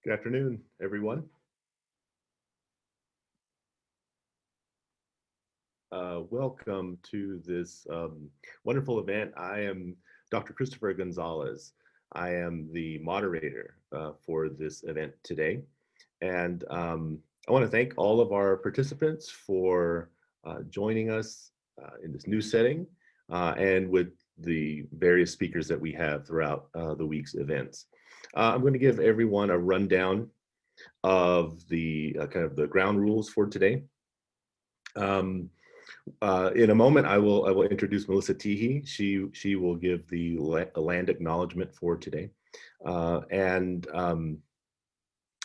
Good afternoon, everyone. Welcome to this wonderful event. I am Dr. Christopher Gonzalez. I am the moderator for this event today. And I want to thank all of our participants for joining us in this new setting and with the various speakers that we have throughout the week's events. I'm going to give everyone a rundown of the kind of the ground rules for today. In a moment, I will introduce Melissa Teehee. She will give the land acknowledgement for today, and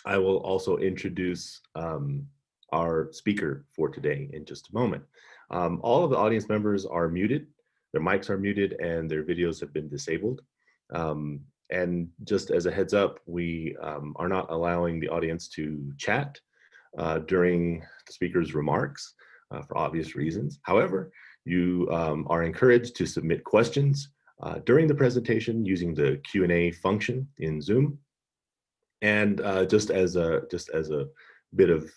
I will also introduce our speaker for today in just a moment. All of the audience members are muted, their mics are muted, and their videos have been disabled. And just as a heads up, we are not allowing the audience to chat during the speaker's remarks for obvious reasons. However, you are encouraged to submit questions during the presentation using the Q&A function in Zoom. And just as a bit of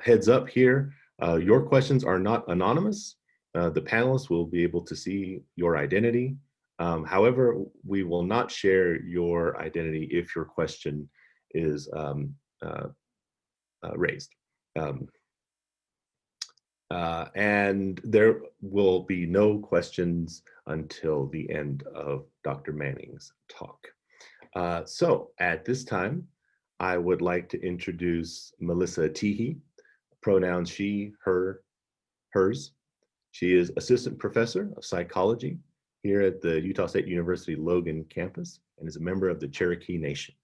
heads up here, your questions are not anonymous. The panelists will be able to see your identity. However, we will not share your identity if your question is raised. And there will be no questions until the end of Dr. Manning's talk. So at this time, I would like to introduce Melissa Teehee, pronouns she, her, hers. She is assistant professor of psychology here at the Utah State University Logan campus and is a member of the Cherokee Nation.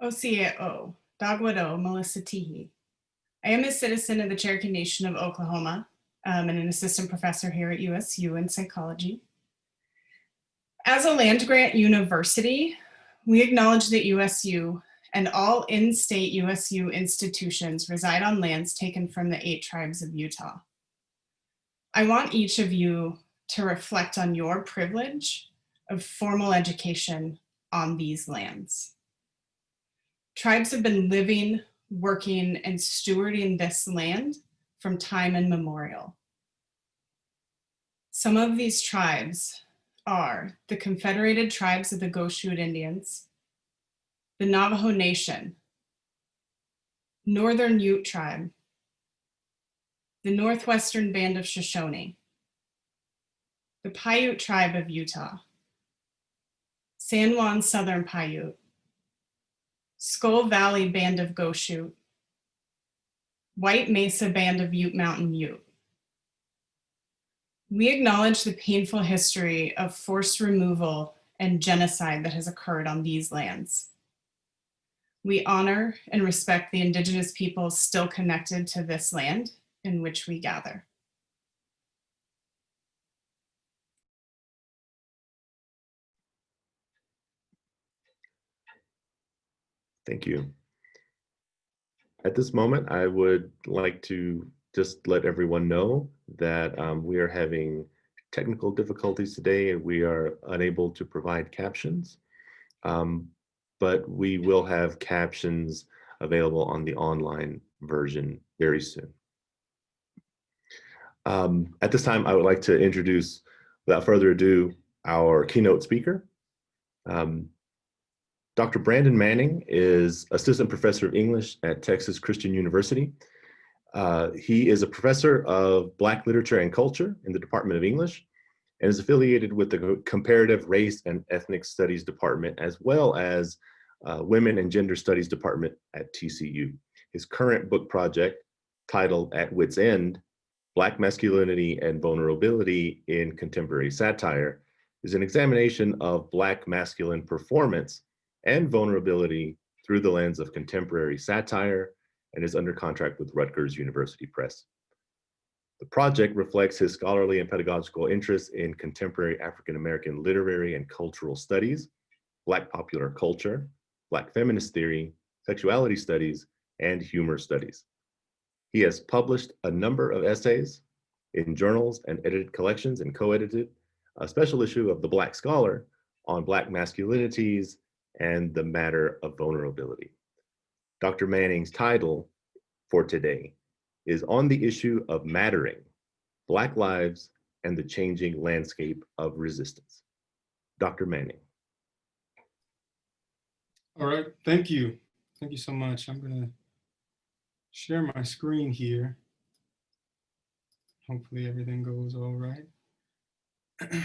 OCAO, Dagwado, Melissa Teehee. I am a citizen of the Cherokee Nation of Oklahoma and an assistant professor here at USU in psychology. As a land-grant university, we acknowledge that USU and all in-state USU institutions reside on lands taken from the 8 tribes of Utah. I want each of you to reflect on your privilege of formal education on these lands. Tribes have been living, working, and stewarding this land from time immemorial. Some of these tribes are the Confederated Tribes of the Goshute Indians, the Navajo Nation, Northern Ute Tribe, the Northwestern Band of Shoshone, the Paiute Tribe of Utah, San Juan Southern Paiute, Skull Valley Band of Goshute, White Mesa Band of Ute Mountain Ute. We acknowledge the painful history of forced removal and genocide that has occurred on these lands. We honor and respect the Indigenous peoples still connected to this land in which we gather. Thank you. At this moment, I would like to just let everyone know that we are having technical difficulties today and we are unable to provide captions, but we will have captions available on the online version very soon. At this time, I would like to introduce, without further ado, our keynote speaker. Dr. Brandon Manning is assistant professor of English at Texas Christian University. He is a professor of Black literature and culture in the Department of English and is affiliated with the Comparative Race and Ethnic Studies Department, as well as Women and Gender Studies Department at TCU. His current book project, titled At Wit's End, Black Masculinity and Vulnerability in Contemporary Satire, is an examination of Black masculine performance and vulnerability through the lens of contemporary satire, and is under contract with Rutgers University Press. The project reflects his scholarly and pedagogical interests in contemporary African-American literary and cultural studies, Black popular culture, Black feminist theory, sexuality studies, and humor studies. He has published a number of essays in journals and edited collections and co-edited a special issue of the Black Scholar on Black masculinities and the matter of vulnerability. Dr. Manning's title for today is On the Issue of Mattering, Black Lives and the Changing Landscape of Resistance. Dr. Manning. All right, thank you. Thank you so much. I'm gonna share my screen here. Hopefully everything goes all right. Okay.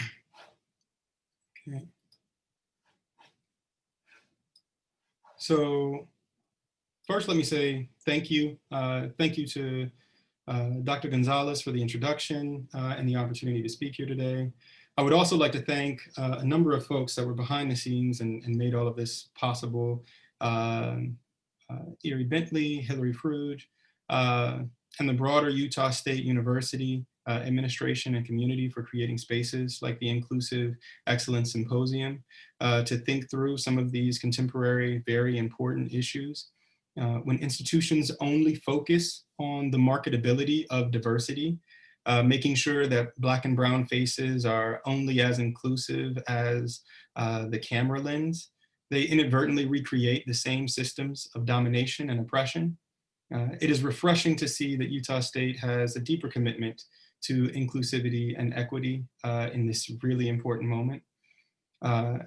So first, let me say thank you. Thank you to Dr. Gonzalez for the introduction and the opportunity to speak here today. I would also like to thank a number of folks that were behind the scenes and made all of this possible. Erie Bentley, Hillary Fruge, and the broader Utah State University administration and community for creating spaces like the Inclusive Excellence Symposium to think through some of these contemporary, very important issues. When institutions only focus on the marketability of diversity, making sure that Black and brown faces are only as inclusive as the camera lens, they inadvertently recreate the same systems of domination and oppression. It is refreshing to see that Utah State has a deeper commitment to inclusivity and equity in this really important moment.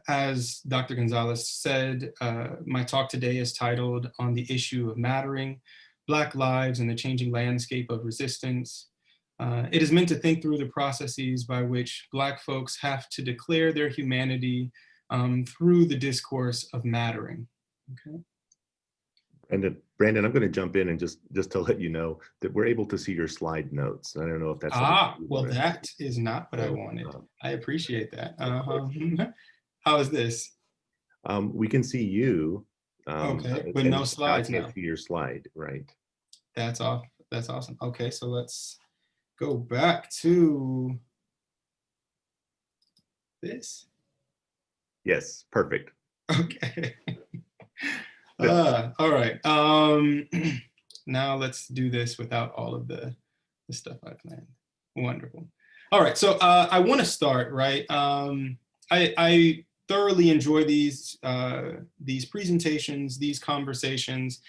As Dr. Gonzalez said, my talk today is titled On the Issue of Mattering, Black Lives and the Changing Landscape of Resistance. It is meant to think through the processes by which Black folks have to declare their humanity through the discourse of mattering. Okay. And Brandon, I'm going to jump in and just to let you know that we're able to see your slide notes. I don't know if that's well, that is not what I wanted. I appreciate that. How is this? We can see you. Okay, but no slides now. See your slide, right? That's off. That's awesome. Okay, so let's go back to this. Yes, perfect. Okay. All right. Now let's do this without all of the stuff I planned. Wonderful. All right. So I want to start, right? I thoroughly enjoy these presentations, these conversations.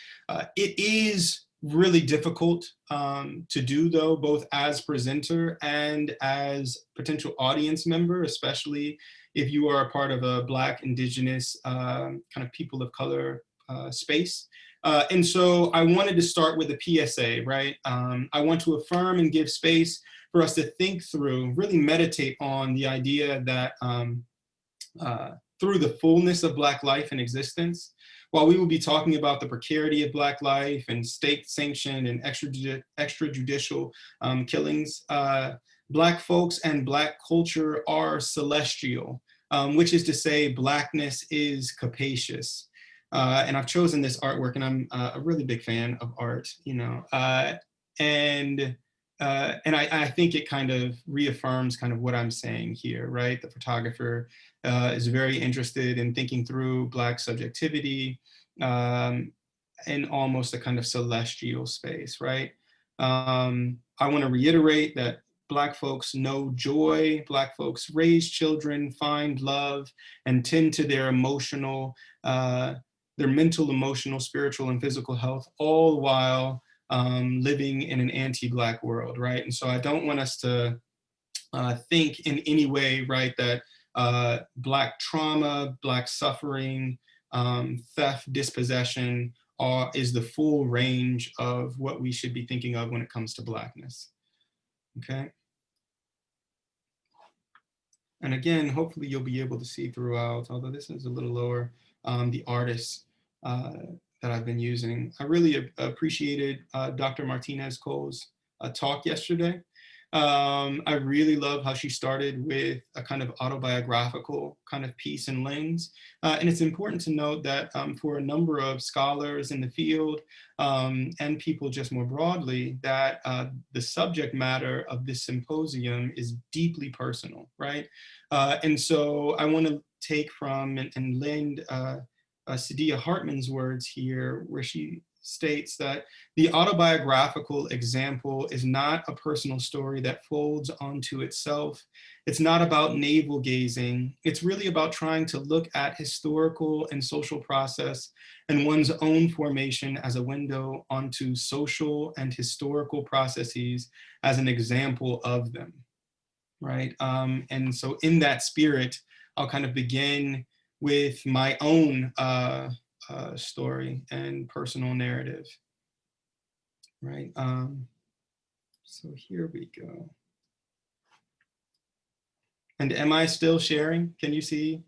It is really difficult to do, though, both as presenter and as potential audience member, especially if you are a part of a Black, Indigenous, kind of people of color space. And so I wanted to start with a PSA, right? I want to affirm and give space for us to think through, really meditate on the idea that through the fullness of Black life and existence, while we will be talking about the precarity of Black life and state-sanctioned and extrajudicial killings, Black folks and Black culture are celestial, which is to say Blackness is capacious. And I've chosen this artwork, and I'm a really big fan of art, you know, and I think it kind of reaffirms kind of what I'm saying here, right? The photographer is very interested in thinking through Black subjectivity in almost a kind of celestial space, right? I want to reiterate that Black folks know joy, Black folks raise children, find love, and tend to their emotional, their mental, emotional, spiritual, and physical health, all while living in an anti-Black world, right? And so I don't want us to think in any way, right, that Black trauma, Black suffering, theft, dispossession is the full range of what we should be thinking of when it comes to Blackness, okay? And again, hopefully you'll be able to see throughout, although this is a little lower, the artists that I've been using. I really appreciated Dr. Martinez-Cole's talk yesterday. I really love how she started with a kind of autobiographical kind of piece and lens. And it's important to note that for a number of scholars in the field and people just more broadly, that the subject matter of this symposium is deeply personal, right? And so I want to take from and lend Sadia Hartman's words here, where she states that the autobiographical example is not a personal story that folds onto itself. It's not about navel gazing. It's really about trying to look at historical and social process and one's own formation as a window onto social and historical processes as an example of them, right? And so in that spirit, I'll kind of begin with my own story and personal narrative, right? So here we go. And am I still sharing? Can you see?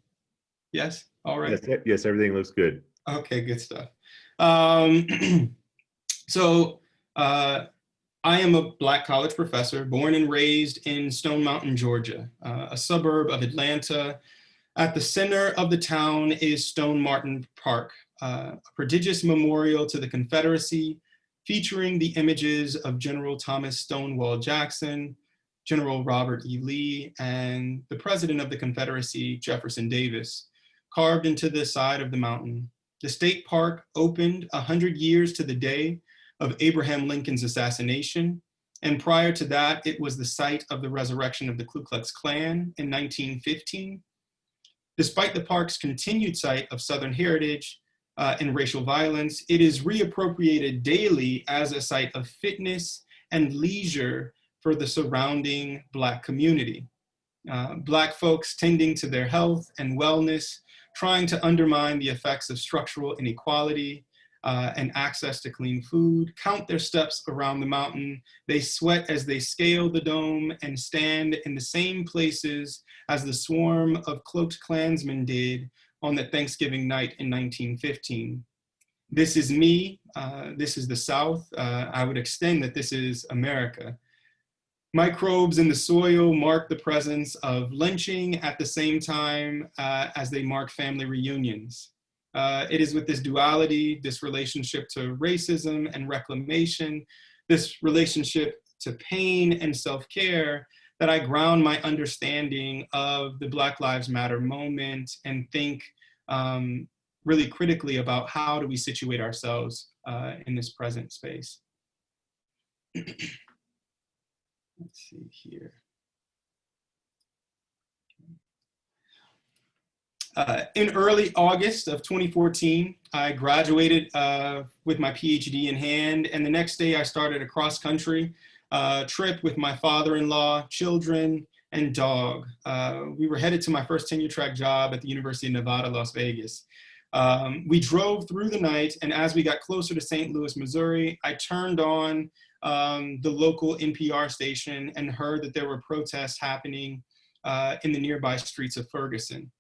Yes, all right. Yes, yes, everything looks good. Okay, good stuff. So I am a Black college professor, born and raised in Stone Mountain, Georgia, a suburb of Atlanta. At the center of the town is Stone Martin Park, a prodigious memorial to the Confederacy, featuring the images of General Thomas Stonewall Jackson, General Robert E. Lee, and the President of the Confederacy, Jefferson Davis, carved into the side of the mountain. The state park opened 100 years to the day of Abraham Lincoln's assassination, and prior to that, it was the site of the resurrection of the Ku Klux Klan in 1915. Despite the park's continued site of Southern heritage and racial violence, it is reappropriated daily as a site of fitness and leisure for the surrounding Black community. Black folks tending to their health and wellness, trying to undermine the effects of structural inequality and access to clean food, count their steps around the mountain. They sweat as they scale the dome and stand in the same places as the swarm of cloaked Klansmen did on that Thanksgiving night in 1915. This is me, this is the South. I would extend that this is America. Microbes in the soil mark the presence of lynching at the same time as they mark family reunions. It is with this duality, this relationship to racism and reclamation, this relationship to pain and self-care, that I ground my understanding of the Black Lives Matter moment and think really critically about how do we situate ourselves in this present space. Let's see here. In early August of 2014, I graduated with my PhD in hand, and the next day I started a cross-country trip with my father-in-law, children, and dog. We were headed to my first tenure-track job at the University of Nevada, Las Vegas. We drove through the night, and as we got closer to St. Louis, Missouri, I turned on the local NPR station and heard that there were protests happening in the nearby streets of Ferguson.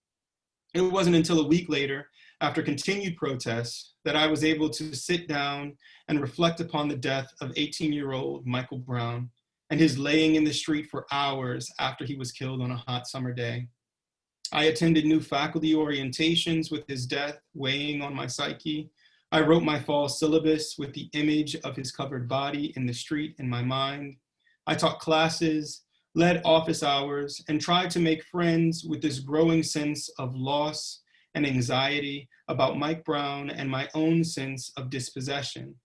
It wasn't until a week later, after continued protests, that I was able to sit down and reflect upon the death of 18-year-old Michael Brown and his laying in the street for hours after he was killed on a hot summer day. I attended new faculty orientations with his death weighing on my psyche. I wrote my fall syllabus with the image of his covered body in the street in my mind. I taught classes, led office hours, and tried to make friends with this growing sense of loss and anxiety about Mike Brown and my own sense of dispossession.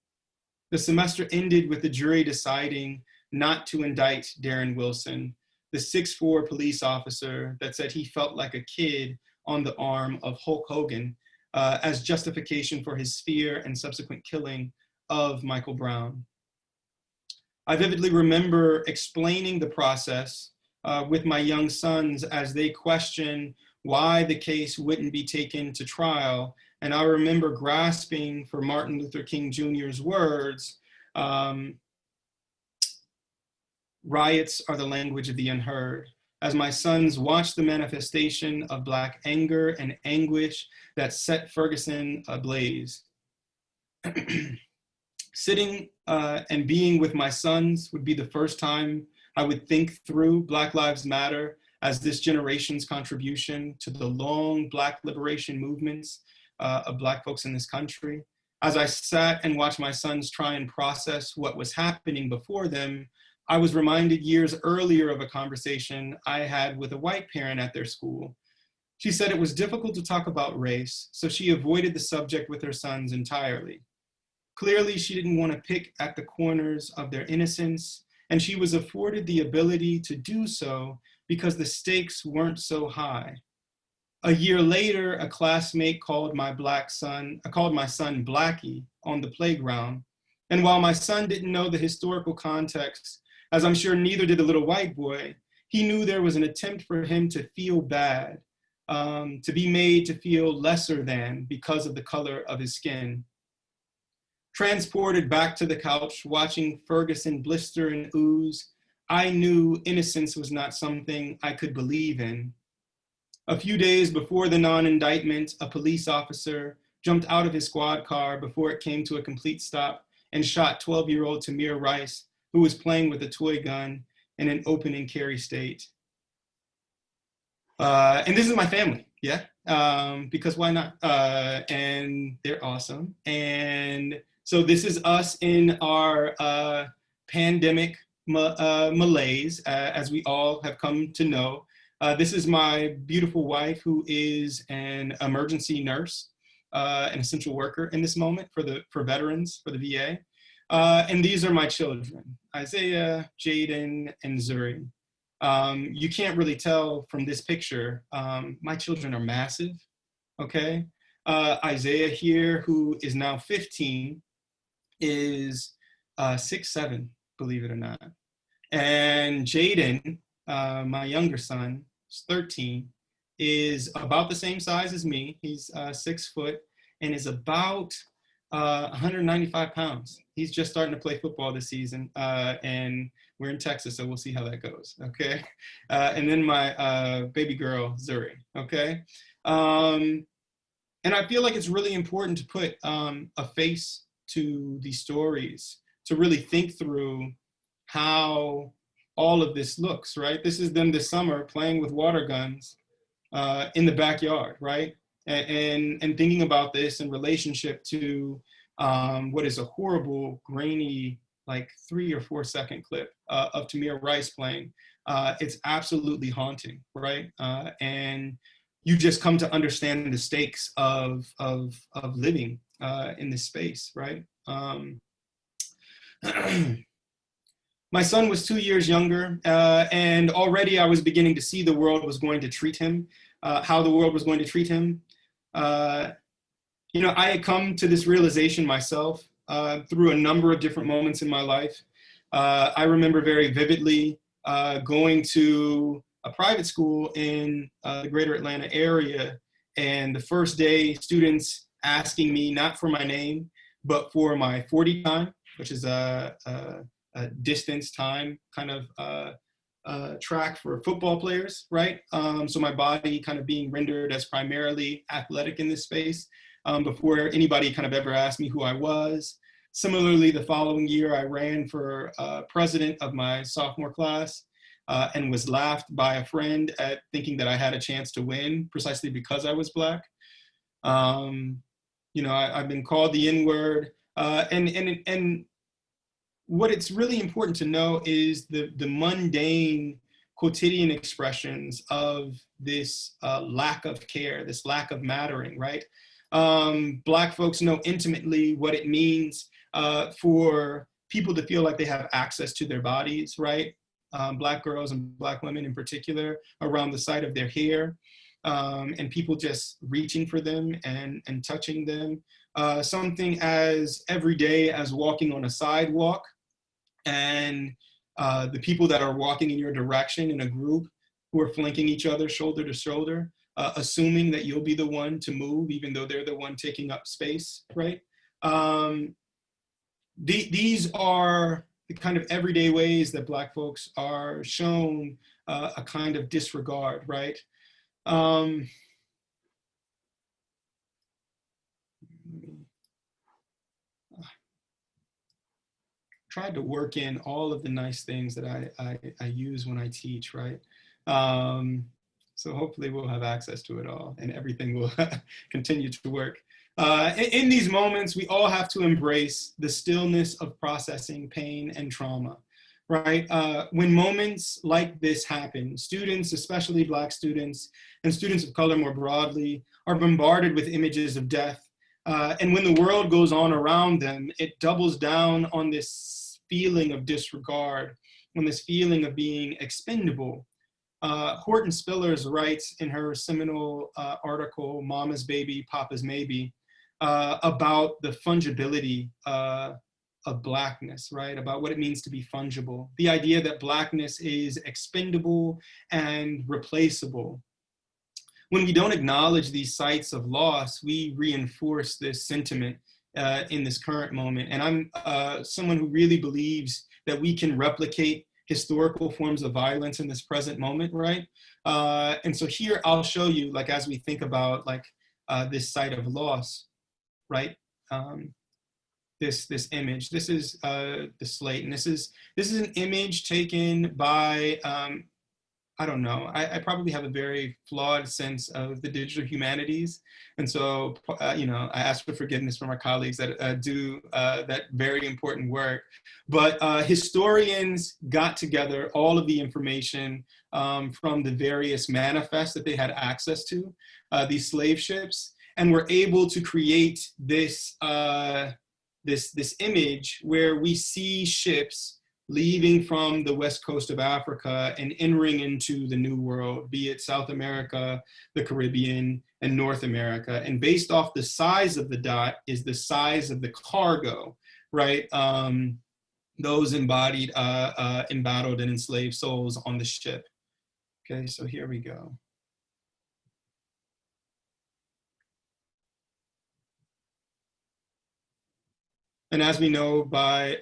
The semester ended with the jury deciding not to indict Darren Wilson, the 6'4" police officer that said he felt like a kid on the arm of Hulk Hogan as justification for his fear and subsequent killing of Michael Brown. I vividly remember explaining the process with my young sons as they questioned why the case wouldn't be taken to trial. And I remember grasping for Martin Luther King Jr.'s words, riots are the language of the unheard. As my sons watched the manifestation of Black anger and anguish that set Ferguson ablaze. Sitting and being with my sons would be the first time I would think through Black Lives Matter as this generation's contribution to the long Black liberation movements of Black folks in this country. As I sat and watched my sons try and process what was happening before them, I was reminded years earlier of a conversation I had with a white parent at their school. She said it was difficult to talk about race, so she avoided the subject with her sons entirely. Clearly, she didn't want to pick at the corners of their innocence, and she was afforded the ability to do so because the stakes weren't so high. A year later, a classmate called my son Blackie on the playground. And while my son didn't know the historical context, as I'm sure neither did the little white boy, he knew there was an attempt for him to feel bad, to be made to feel lesser than because of the color of his skin. Transported back to the couch, watching Ferguson blister and ooze, I knew innocence was not something I could believe in. A few days before the non-indictment, a police officer jumped out of his squad car before it came to a complete stop and shot 12-year-old Tamir Rice, who was playing with a toy gun in an open and carry state. And this is my family, yeah? Because why not? And they're awesome. And so this is us in our pandemic malaise, as we all have come to know. This is my beautiful wife, who is an emergency nurse, an essential worker in this moment for veterans, for the VA. And these are my children, Isaiah, Jaden, and Zuri. You can't really tell from this picture. My children are massive, okay? Isaiah here, who is now 15, is 6'7", believe it or not. And Jaden, my younger son, 13, is about the same size as me. He's 6 foot and is about 195 pounds. He's just starting to play football this season, and we're in Texas, so we'll see how that goes, okay? And then my baby girl, Zuri, okay? And I feel like it's really important to put a face to these stories, to really think through how all of this looks, right? This is them this summer playing with water guns in the backyard, right? And thinking about this in relationship to what is a horrible, grainy, like 3 or 4 second clip of Tamir Rice playing. It's absolutely haunting, right? And you just come to understand the stakes of living in this space, right? My son was 2 years younger, and already I was beginning to see the world was going to treat him, how the world was going to treat him. You know, I had come to this realization myself through a number of different moments in my life. I remember very vividly going to a private school in the greater Atlanta area, and the first day students asking me not for my name, but for my 40 time, which is a distance time kind of track for football players, right? So my body kind of being rendered as primarily athletic in this space before anybody kind of ever asked me who I was. Similarly, the following year, I ran for president of my sophomore class and was laughed by a friend at thinking that I had a chance to win precisely because I was Black. You know, I've been called the N-word, and what it's really important to know is the mundane quotidian expressions of this lack of care, this lack of mattering, right? Black folks know intimately what it means for people to feel like they have access to their bodies, right? Black girls and Black women in particular, around the site of their hair, and people just reaching for them and touching them. Something as everyday as walking on a sidewalk, and the people that are walking in your direction in a group who are flanking each other shoulder to shoulder, assuming that you'll be the one to move even though they're the one taking up space, right? These are the kind of everyday ways that Black folks are shown a kind of disregard, right? Tried to work in all of the nice things that I use when I teach, right? So hopefully we'll have access to it all and everything will continue to work. In these moments, we all have to embrace the stillness of processing pain and trauma, right? When moments like this happen, students, especially Black students, and students of color more broadly, are bombarded with images of death, And when the world goes on around them, it doubles down on this feeling of disregard, on this feeling of being expendable. Horton Spillers writes in her seminal article, Mama's Baby, Papa's Maybe, about the fungibility of Blackness, right? About what it means to be fungible. The idea that Blackness is expendable and replaceable. When we don't acknowledge these sites of loss, we reinforce this sentiment in this current moment. And I'm someone who really believes that we can replicate historical forms of violence in this present moment, right? And so here I'll show you, like, as we think about like this site of loss, right? This image. This is the slate, and this is an image taken by I don't know. I probably have a very flawed sense of the digital humanities, and so you know, I ask for forgiveness from our colleagues that do that very important work. But historians got together all of the information from the various manifests that they had access to, these slave ships, and were able to create this. This image where we see ships leaving from the west coast of Africa and entering into the New World, be it South America, the Caribbean, and North America. And based off the size of the dot is the size of the cargo, right? Those embodied, embattled and enslaved souls on the ship. Okay, so here we go. And as we know by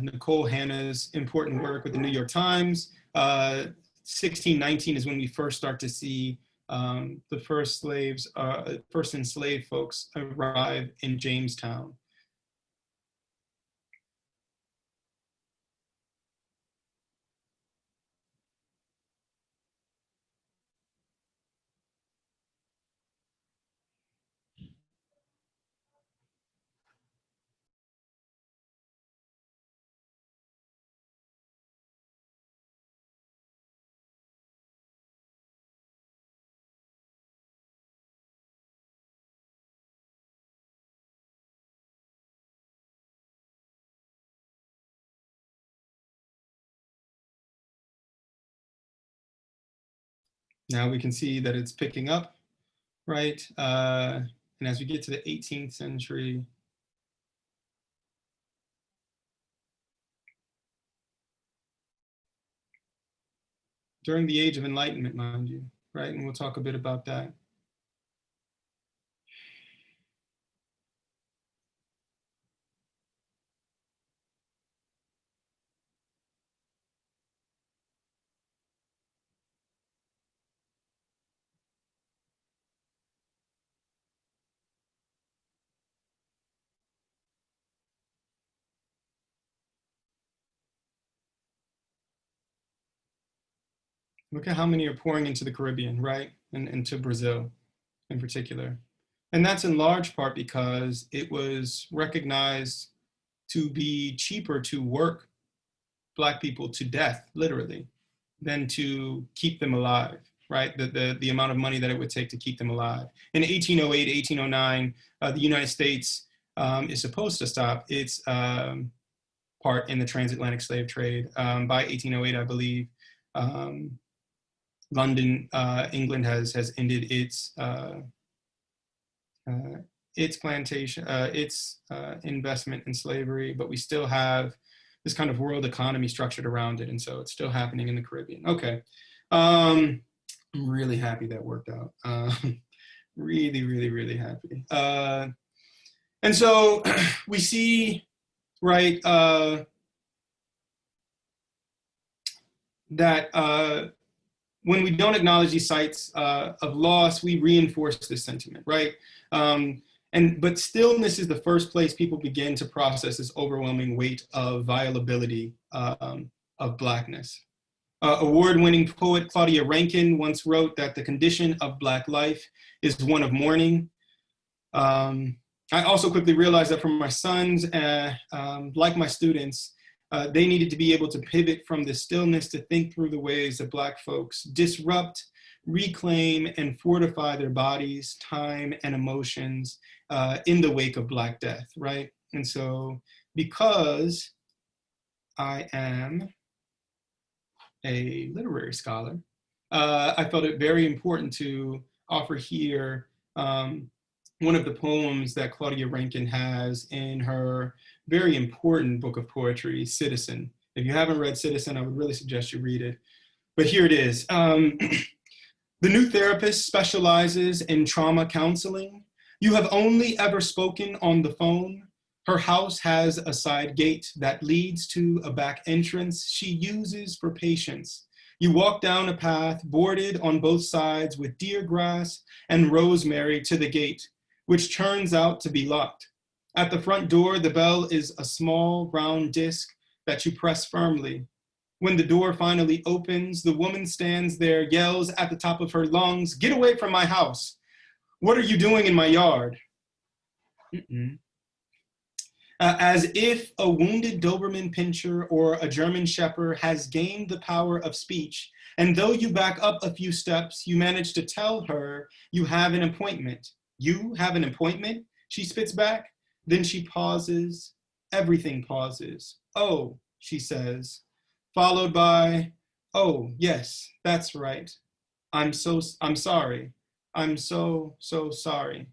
Nicole Hanna's important work with the New York Times, 1619 is when we first start to see the first slaves, first enslaved folks arrive in Jamestown. Now we can see that it's picking up, right? And as we get to the 18th century, during the Age of Enlightenment, mind you, right? And we'll talk a bit about that. Look at how many are pouring into the Caribbean, right? And into Brazil in particular. And that's in large part because it was recognized to be cheaper to work Black people to death, literally, than to keep them alive, right? The amount of money that it would take to keep them alive. In 1808, 1809, the United States is supposed to stop its part in the transatlantic slave trade. By 1808, I believe, London, England has ended its plantation, its investment in slavery, but we still have this kind of world economy structured around it, and so it's still happening in the Caribbean. Okay, I'm really happy that worked out. Really, really, really happy. And so we see, right, that when we don't acknowledge these sites of loss, we reinforce this sentiment, right? But stillness is the first place people begin to process this overwhelming weight of violability of Blackness. Award-winning poet Claudia Rankine once wrote that the condition of Black life is one of mourning. I also quickly realized that for my sons, like my students, they needed to be able to pivot from the stillness to think through the ways that Black folks disrupt reclaim and fortify their bodies, time, and emotions in the wake of Black death, right? And so because I am a literary scholar, I felt it very important to offer here one of the poems that Claudia Rankine has in her very important book of poetry, Citizen. If you haven't read Citizen, I would really suggest you read it. But here it is. The new therapist specializes in trauma counseling. You have only ever spoken on the phone. Her house has a side gate that leads to a back entrance she uses for patients. You walk down a path bordered on both sides with deer grass and rosemary to the gate, which turns out to be locked. At the front door, the bell is a small round disc that you press firmly. When the door finally opens, the woman stands there, yells at the top of her lungs, "Get away from my house. What are you doing in my yard?" As if a wounded Doberman Pinscher or a German Shepherd has gained the power of speech, and though you back up a few steps, you manage to tell her you have an appointment. You have an appointment? She spits back. Then she pauses. Everything pauses. "Oh," she says, followed by, "Oh, yes, that's right. I'm sorry. I'm so sorry."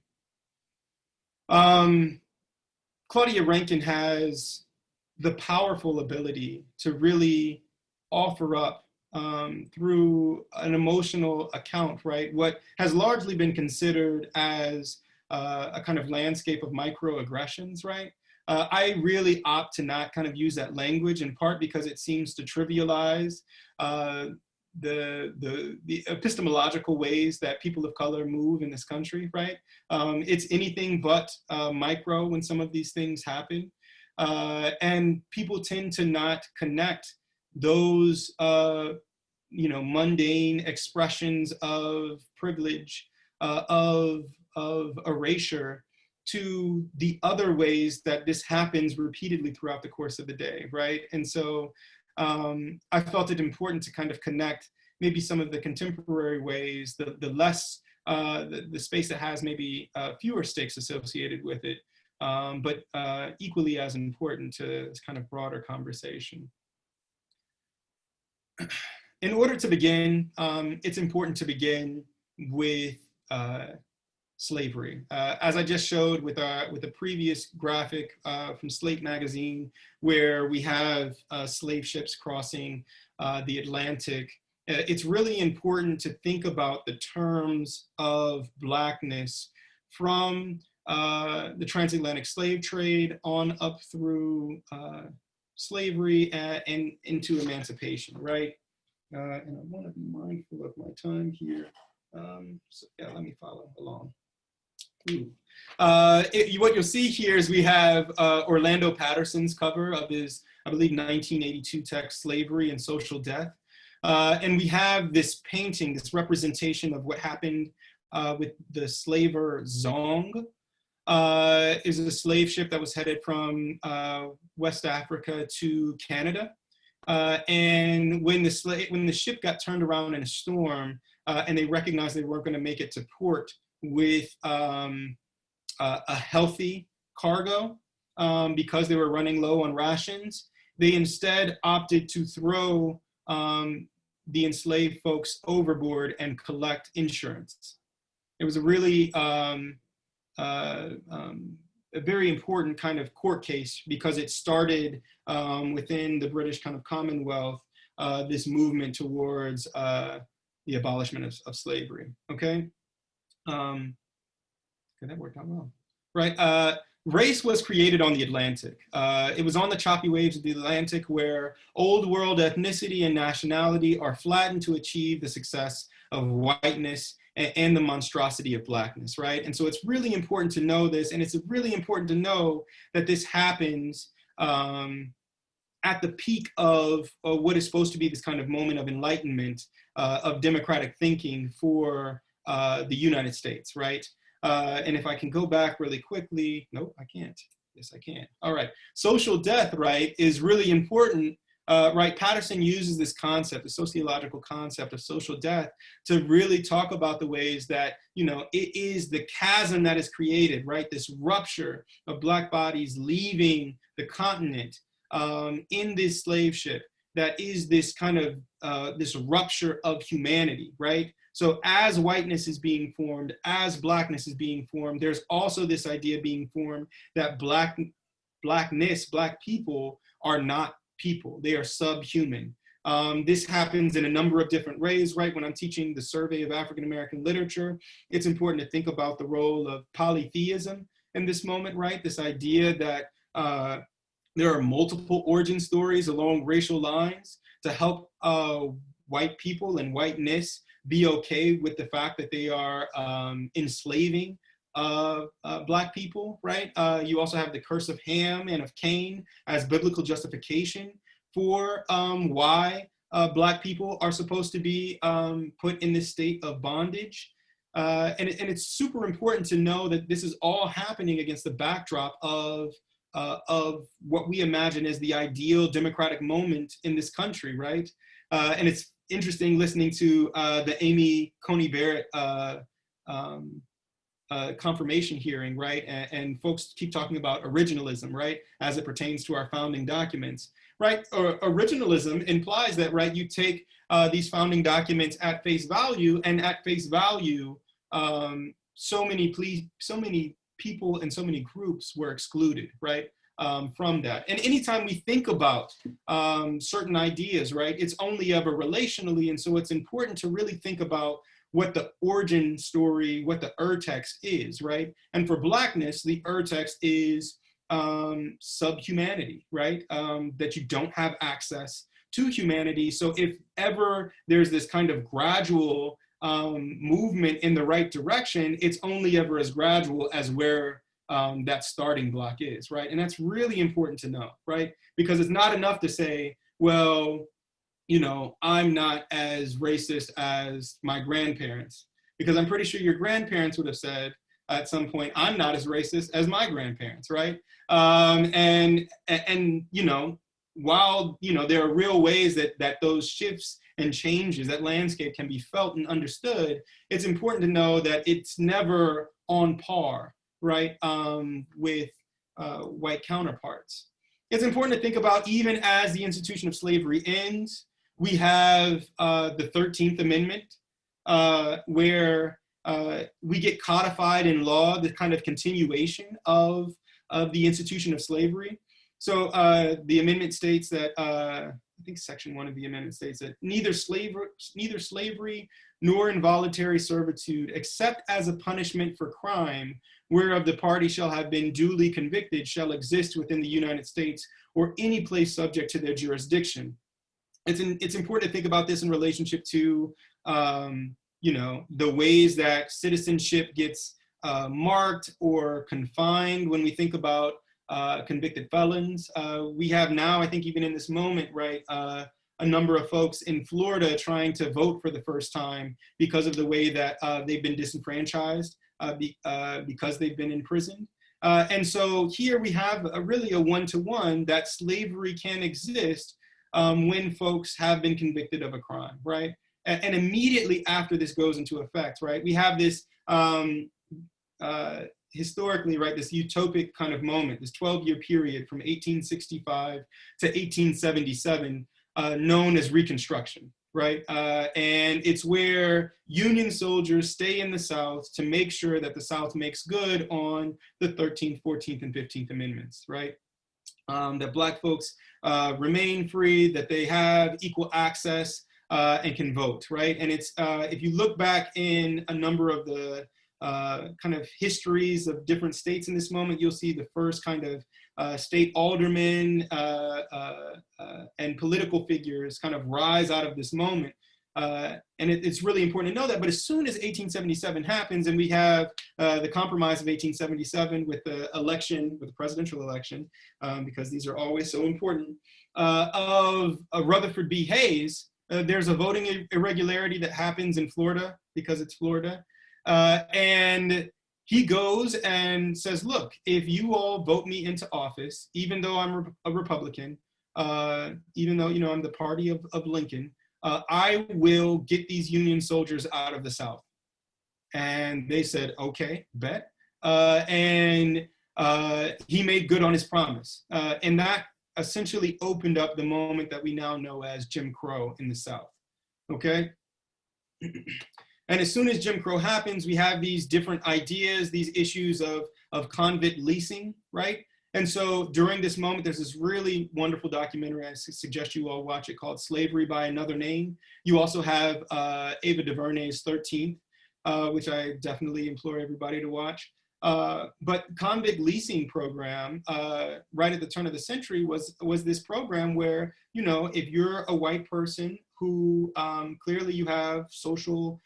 Claudia Rankine has the powerful ability to really offer up through an emotional account, right? What has largely been considered as a kind of landscape of microaggressions, right? I really opt to not kind of use that language, in part because it seems to trivialize the epistemological ways that people of color move in this country, right? It's anything but micro when some of these things happen. And people tend to not connect those mundane expressions of privilege, of erasure, to the other ways that this happens repeatedly throughout the course of the day, right? And so I felt it important to kind of connect maybe some of the contemporary ways, the less, the space that has maybe fewer stakes associated with it, but equally as important to this kind of broader conversation. In order to begin, it's important to begin with slavery. As I just showed with a previous graphic from Slate magazine, where we have slave ships crossing the Atlantic, it's really important to think about the terms of Blackness from the transatlantic slave trade on up through slavery and into emancipation, right? And I want to be mindful of my time here. So yeah, let me follow along. What you'll see here is we have Orlando Patterson's cover of his, I believe, 1982 text, Slavery and Social Death. And we have this painting, this representation of what happened with the slaver Zong. Is a slave ship that was headed from West Africa to Canada. And when the ship got turned around in a storm and they recognized they weren't going to make it to port with a healthy cargo because they were running low on rations, they instead opted to throw the enslaved folks overboard and collect insurance. It was a really a very important kind of court case because it started within the British kind of Commonwealth, this movement towards the abolishment of slavery, okay? Okay, that worked out well. Right, race was created on the Atlantic. It was on the choppy waves of the Atlantic where old world ethnicity and nationality are flattened to achieve the success of whiteness and the monstrosity of Blackness, right? And so it's really important to know this, and it's really important to know that this happens at the peak of what is supposed to be this kind of moment of enlightenment, of democratic thinking for the United States, right? And if I can go back really quickly, nope, I can't. Yes, I can. All right, social death, right, is really important right? Patterson uses this concept, the sociological concept of social death, to really talk about the ways that, you know, it is the chasm that is created, right? This rupture of Black bodies leaving the continent in this slave ship, that is this kind of, this rupture of humanity, right? So as whiteness is being formed, as Blackness is being formed, there's also this idea being formed that Blackness, Black people are not people, they are subhuman. This happens in a number of different ways, right? When I'm teaching the survey of African American literature, it's important to think about the role of polytheism in this moment, right? This idea that there are multiple origin stories along racial lines to help white people and whiteness be okay with the fact that they are enslaving Black people, right? You also have the curse of Ham and of Cain as biblical justification for why Black people are supposed to be put in this state of bondage. And it's super important to know that this is all happening against the backdrop of what we imagine as the ideal democratic moment in this country, right? And it's interesting listening to the Amy Coney Barrett confirmation hearing, right? And folks keep talking about originalism, right? As it pertains to our founding documents, right? Or originalism implies that, right, you take these founding documents at face value, and at face value, so many people and so many groups were excluded, right? From that. And anytime we think about certain ideas, right, it's only ever relationally. And so it's important to really think about what the origin story, what the text is, right? And for Blackness, the text is subhumanity, right? That you don't have access to humanity. So if ever there's this kind of gradual movement in the right direction, it's only ever as gradual as where that starting block is, right? And that's really important to know, right? Because it's not enough to say, well, you know, I'm not as racist as my grandparents, because I'm pretty sure your grandparents would have said at some point, I'm not as racist as my grandparents, right? And you know, while, you know, there are real ways that those shifts and changes, that landscape can be felt and understood, it's important to know that it's never on par, right, with white counterparts. It's important to think about, even as the institution of slavery ends, we have the 13th Amendment, where we get codified in law the kind of continuation of the institution of slavery. So the amendment states that, I think section 1 of the amendment states that neither slavery nor involuntary servitude, except as a punishment for crime, whereof the party shall have been duly convicted, shall exist within the United States or any place subject to their jurisdiction. It's important to think about this in relationship to, you know, the ways that citizenship gets marked or confined when we think about convicted felons. We have now, I think even in this moment, right, a number of folks in Florida trying to vote for the first time because of the way that they've been disenfranchised because they've been imprisoned. And so here we have really a one-to-one that slavery can exist when folks have been convicted of a crime, right? And immediately after this goes into effect, right, we have this historically, right, this utopic kind of moment, this 12-year period from 1865 to 1877, known as Reconstruction, right? And it's where Union soldiers stay in the South to make sure that the South makes good on the 13th, 14th, and 15th Amendments, right? That Black folks remain free, that they have equal access and can vote, right? And it's, if you look back in a number of the kind of histories of different states in this moment, you'll see the first kind of state aldermen and political figures kind of rise out of this moment. And it's really important to know that. But as soon as 1877 happens and we have the Compromise of 1877 with the election, with the presidential election, because these are always so important, of Rutherford B. Hayes, there's a voting irregularity that happens in Florida because it's Florida. And he goes and says, look, if you all vote me into office, even though I'm a Republican, even though, you know, I'm the party of Lincoln, I will get these Union soldiers out of the South. And they said, okay, bet. And he made good on his promise. And that essentially opened up the moment that we now know as Jim Crow in the South, okay? And as soon as Jim Crow happens, we have these different ideas, these issues of convict leasing, right? And so during this moment, there's this really wonderful documentary, I suggest you all watch it, called Slavery by Another Name. You also have Ava DuVernay's 13th, which I definitely implore everybody to watch. But convict leasing program, right at the turn of the century, was this program where, you know, if you're a white person who clearly you have social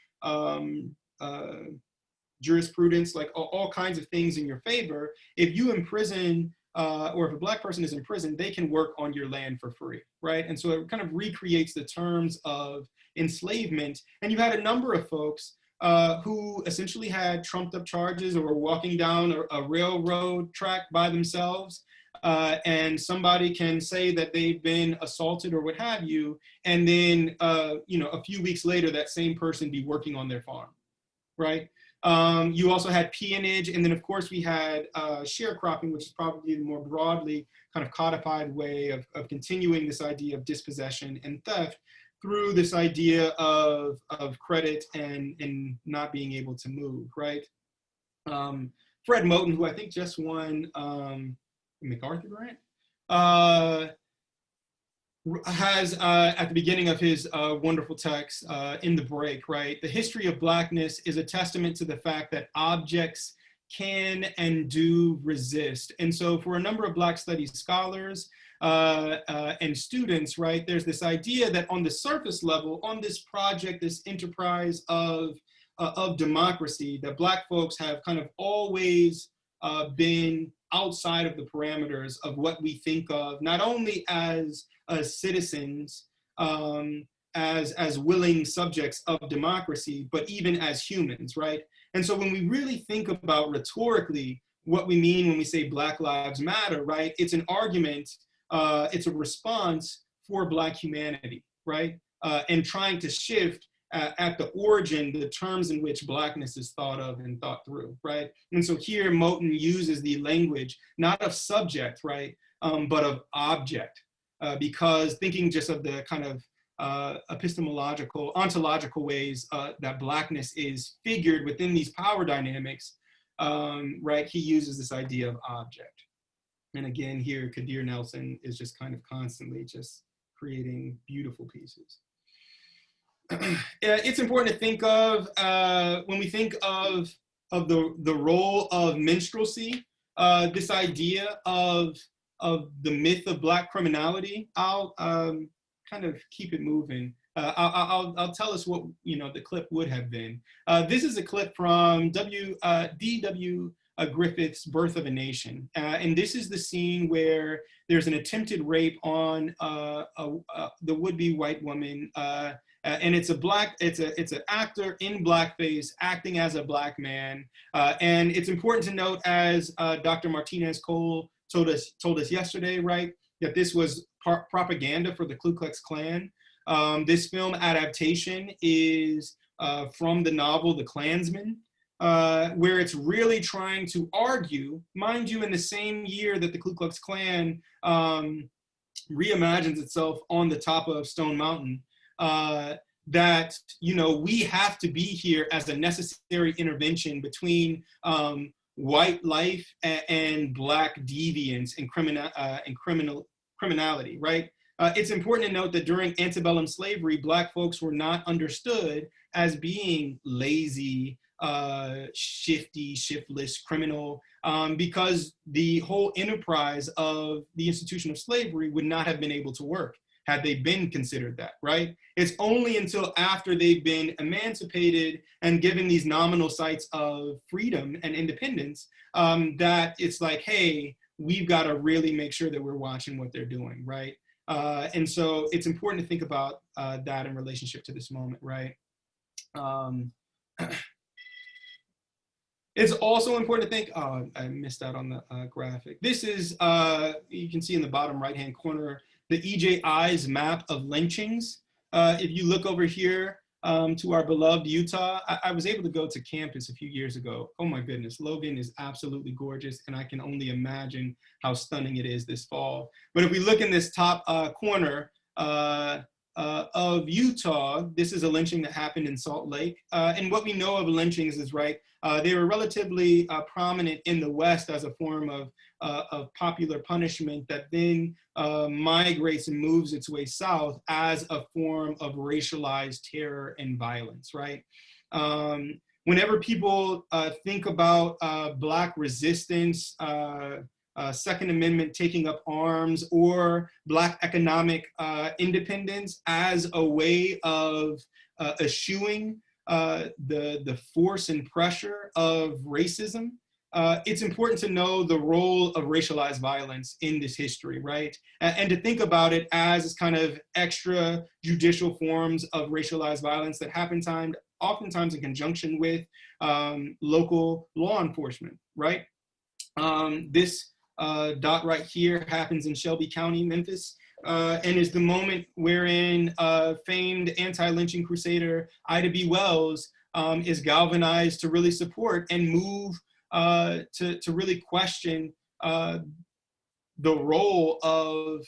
jurisprudence, like all kinds of things in your favor, if you imprison, or if a black person is in prison, they can work on your land for free, right? And so it kind of recreates the terms of enslavement. And you had a number of folks who essentially had trumped up charges or were walking down a railroad track by themselves. And somebody can say that they've been assaulted or what have you. And then, you know, a few weeks later, that same person be working on their farm, right? You also had peonage. And then, of course, we had sharecropping, which is probably the more broadly kind of codified way of continuing this idea of dispossession and theft through this idea of credit and not being able to move, right? Fred Moten, who I think just won MacArthur Grant, has at the beginning of his wonderful text, In the Break, right? The history of Blackness is a testament to the fact that objects can and do resist. And so for a number of Black studies scholars and students, right, there's this idea that on the surface level, on this project, this enterprise of democracy, that Black folks have kind of always been outside of the parameters of what we think of, not only as citizens, as willing subjects of democracy, but even as humans, right? And so when we really think about rhetorically what we mean when we say Black Lives Matter, right? It's an argument, it's a response for Black humanity, right? And trying to shift at the origin, the terms in which Blackness is thought of and thought through, right? And so here Moten uses the language, not of subject, right? But of object, because thinking just of the kind of epistemological, ontological ways that Blackness is figured within these power dynamics, right? He uses this idea of object. And again, here, Kadir Nelson is just kind of constantly just creating beautiful pieces. It's important to think of, when we think of the role of minstrelsy, this idea of the myth of Black criminality. I'll kind of keep it moving. I'll tell us what, you know, the clip would have been. This is a clip from D.W. Griffith's Birth of a Nation. And this is the scene where there's an attempted rape on the would-be white woman. And it's an actor in blackface acting as a Black man. And it's important to note, as Dr. Martinez-Cole told us yesterday, right, that this was propaganda for the Ku Klux Klan. This film adaptation is from the novel The Klansman, where it's really trying to argue, mind you, in the same year that the Ku Klux Klan reimagines itself on the top of Stone Mountain, that, you know, we have to be here as a necessary intervention between white life and Black deviance and criminality, right? It's important to note that during antebellum slavery, Black folks were not understood as being lazy, shifty, shiftless, criminal, because the whole enterprise of the institution of slavery would not have been able to work had they been considered that, right? It's only until after they've been emancipated and given these nominal sites of freedom and independence that it's like, hey, we've got to really make sure that we're watching what they're doing, right? And so it's important to think about that in relationship to this moment, right? It's also important to think, oh, I missed out on the graphic. This is, you can see in the bottom right-hand corner, the EJI's map of lynchings. If you look over here to our beloved Utah, I was able to go to campus a few years ago. Oh my goodness, Logan is absolutely gorgeous, and I can only imagine how stunning it is this fall. But if we look in this top corner of Utah, this is a lynching that happened in Salt Lake. And what we know of lynchings is, right, they were relatively prominent in the West as a form of popular punishment that then migrates and moves its way south as a form of racialized terror and violence, right? Whenever people think about Black resistance, Second Amendment taking up arms, or Black economic independence as a way of eschewing the force and pressure of racism, it's important to know the role of racialized violence in this history, right? And to think about it as kind of extrajudicial forms of racialized violence that happen oftentimes in conjunction with local law enforcement, right? This dot right here happens in Shelby County, Memphis, and is the moment wherein famed anti-lynching crusader Ida B. Wells is galvanized to really support and move to really question the role of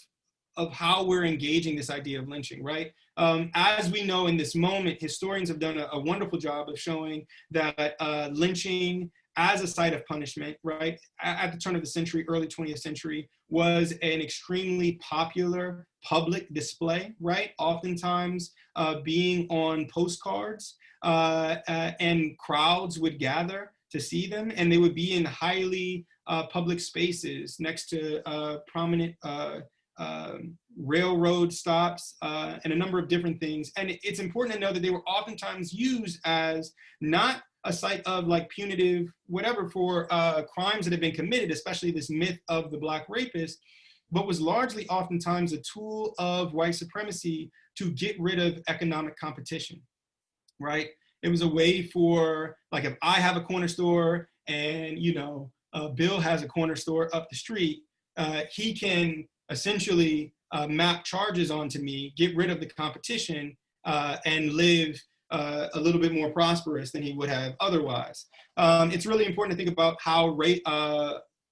how we're engaging this idea of lynching, right? As we know in this moment, historians have done a wonderful job of showing that lynching as a site of punishment, right, at the turn of the century, early 20th century, was an extremely popular public display, right? Oftentimes being on postcards, and crowds would gather to see them, and they would be in highly public spaces next to prominent railroad stops and a number of different things. And it's important to know that they were oftentimes used as not a site of like punitive whatever for crimes that have been committed, especially this myth of the Black rapist, but was largely oftentimes a tool of white supremacy to get rid of economic competition, right? It was a way for, like, if I have a corner store and, you know, Bill has a corner store up the street, he can essentially map charges onto me, get rid of the competition, and live a little bit more prosperous than he would have otherwise. It's really important to think about how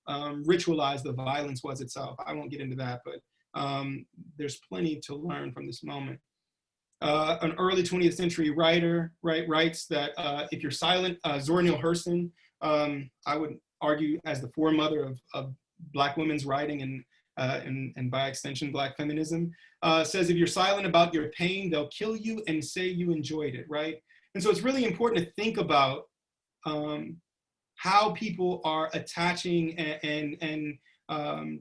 ritualized the violence was itself. I won't get into that, but there's plenty to learn from this moment. An early 20th century writer, right, writes that if you're silent, Zora Neale Hurston, I would argue as the foremother of Black women's writing and by extension, Black feminism, says if you're silent about your pain, they'll kill you and say you enjoyed it, right? And so it's really important to think about how people are attaching and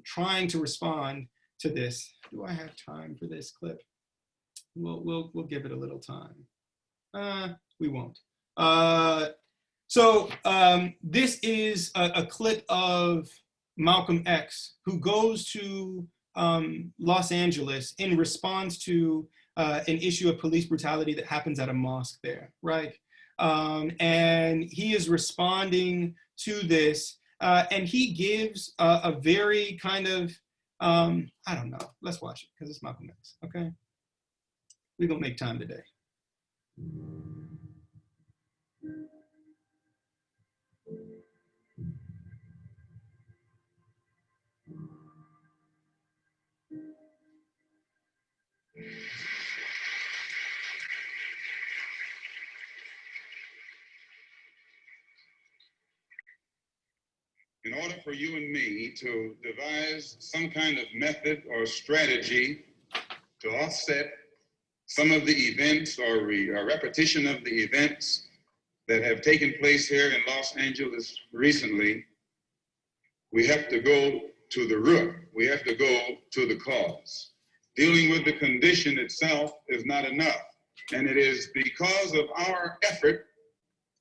trying to respond to this. Do I have time for this clip? We'll give it a little time. We won't. So this is a clip of Malcolm X, who goes to Los Angeles in response to an issue of police brutality that happens at a mosque there, right? And he is responding to this, and he gives a very kind of, I don't know, let's watch it because it's Malcolm X, okay? We're gonna make time today. In order for you and me to devise some kind of method or strategy to offset some of the events or a repetition of the events that have taken place here in Los Angeles recently, we have to go to the root. We have to go to the cause. Dealing with the condition itself is not enough. And it is because of our effort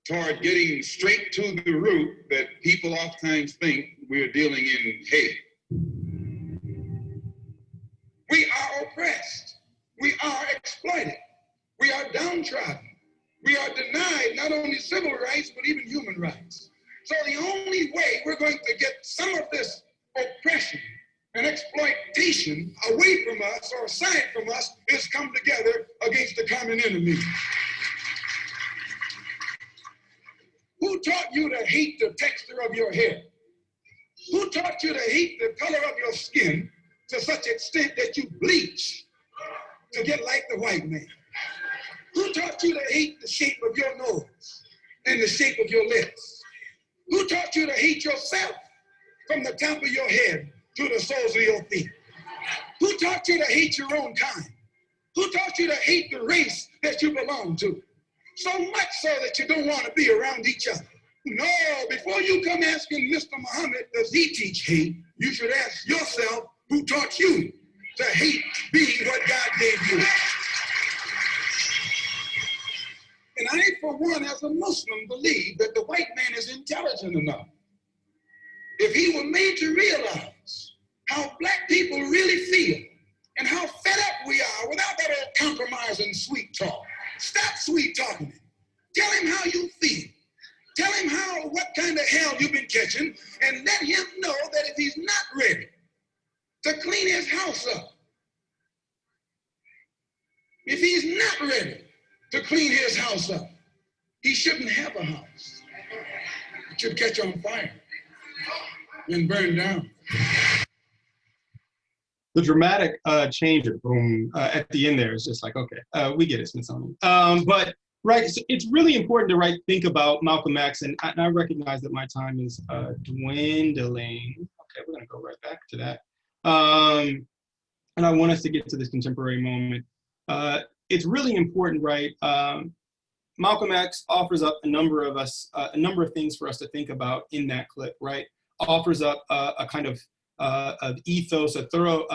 toward getting straight to the root that people oftentimes think we're dealing in hate. We are oppressed. We are exploited. We are downtrodden. We are denied not only civil rights, but even human rights. So the only way we're going to get some of this oppression and exploitation away from us or aside from us is come together against the common enemy. Who taught you to hate the texture of your hair? Who taught you to hate the color of your skin to such extent that you bleach to get like the white man? Who taught you to hate the shape of your nose and the shape of your lips? Who taught you to hate yourself from the top of your head to the soles of your feet? Who taught you to hate your own kind? Who taught you to hate the race that you belong to? So much so that you don't want to be around each other. No, before you come asking Mr. Muhammad, does he teach hate? You should ask yourself, who taught you to hate being what God gave you? And I, for one, as a Muslim, believe that the white man is intelligent enough. If he were made to realize how black people really feel and how fed up we are without that old compromising sweet talk. Stop sweet talking him. Tell him how you feel. Tell him what kind of hell you've been catching, and let him know that if he's not ready to clean his house up, if he's not ready to clean his house up, he shouldn't have a house. It should catch on fire and burn down. The dramatic change of boom at the end there is just like, okay, we get it, Smithsonian. But right, so it's really important to think about Malcolm X, and I recognize that my time is dwindling. Okay, we're gonna go right back to that. And I want us to get to this contemporary moment. It's really important, right? Malcolm X offers up a number of things for us to think about in that clip, right? Offers up a kind of ethos, a through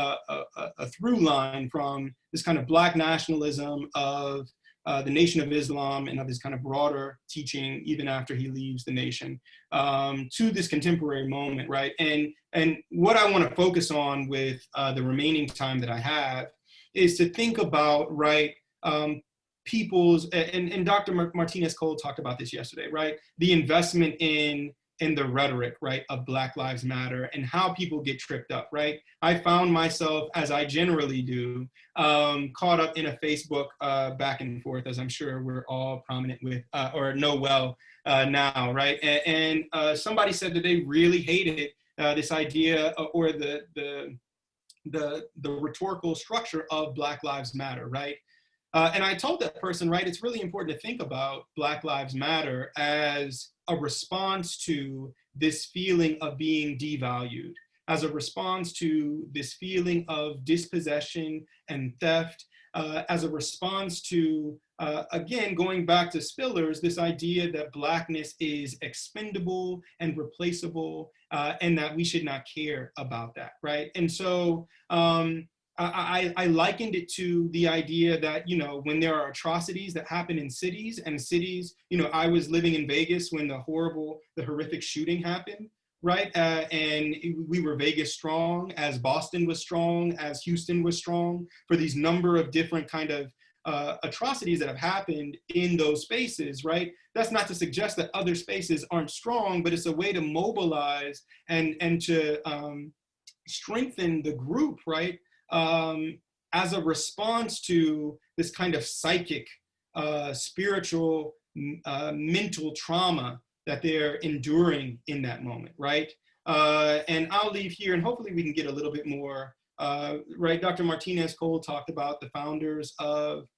line from this kind of Black nationalism of the Nation of Islam and of his kind of broader teaching, even after he leaves the nation, to this contemporary moment, right? And what I want to focus on with the remaining time that I have is to think about, right, people's, and Dr. Martinez-Cole talked about this yesterday, right? The investment in the rhetoric, right, of Black Lives Matter and how people get tripped up, right? I found myself, as I generally do, caught up in a Facebook back and forth, as I'm sure we're all prominent with or know well now, right? And somebody said that they really hated this idea or the rhetorical structure of Black Lives Matter, right? And I told that person, right, it's really important to think about Black Lives Matter as a response to this feeling of being devalued, as a response to this feeling of dispossession and theft, as a response to, again, going back to Spillers, this idea that Blackness is expendable and replaceable, and that we should not care about that, right? And so, I likened it to the idea that, you know, when there are atrocities that happen in cities, and cities, you know, I was living in Vegas when the horrific shooting happened, right? And we were Vegas strong, as Boston was strong, as Houston was strong, for these number of different kind of atrocities that have happened in those spaces, right? That's not to suggest that other spaces aren't strong, but it's a way to mobilize and to strengthen the group, right? As a response to this kind of psychic, spiritual, mental trauma that they're enduring in that moment, right? And I'll leave here, and hopefully we can get a little bit more, right? Dr. Martinez-Cole talked about the founders of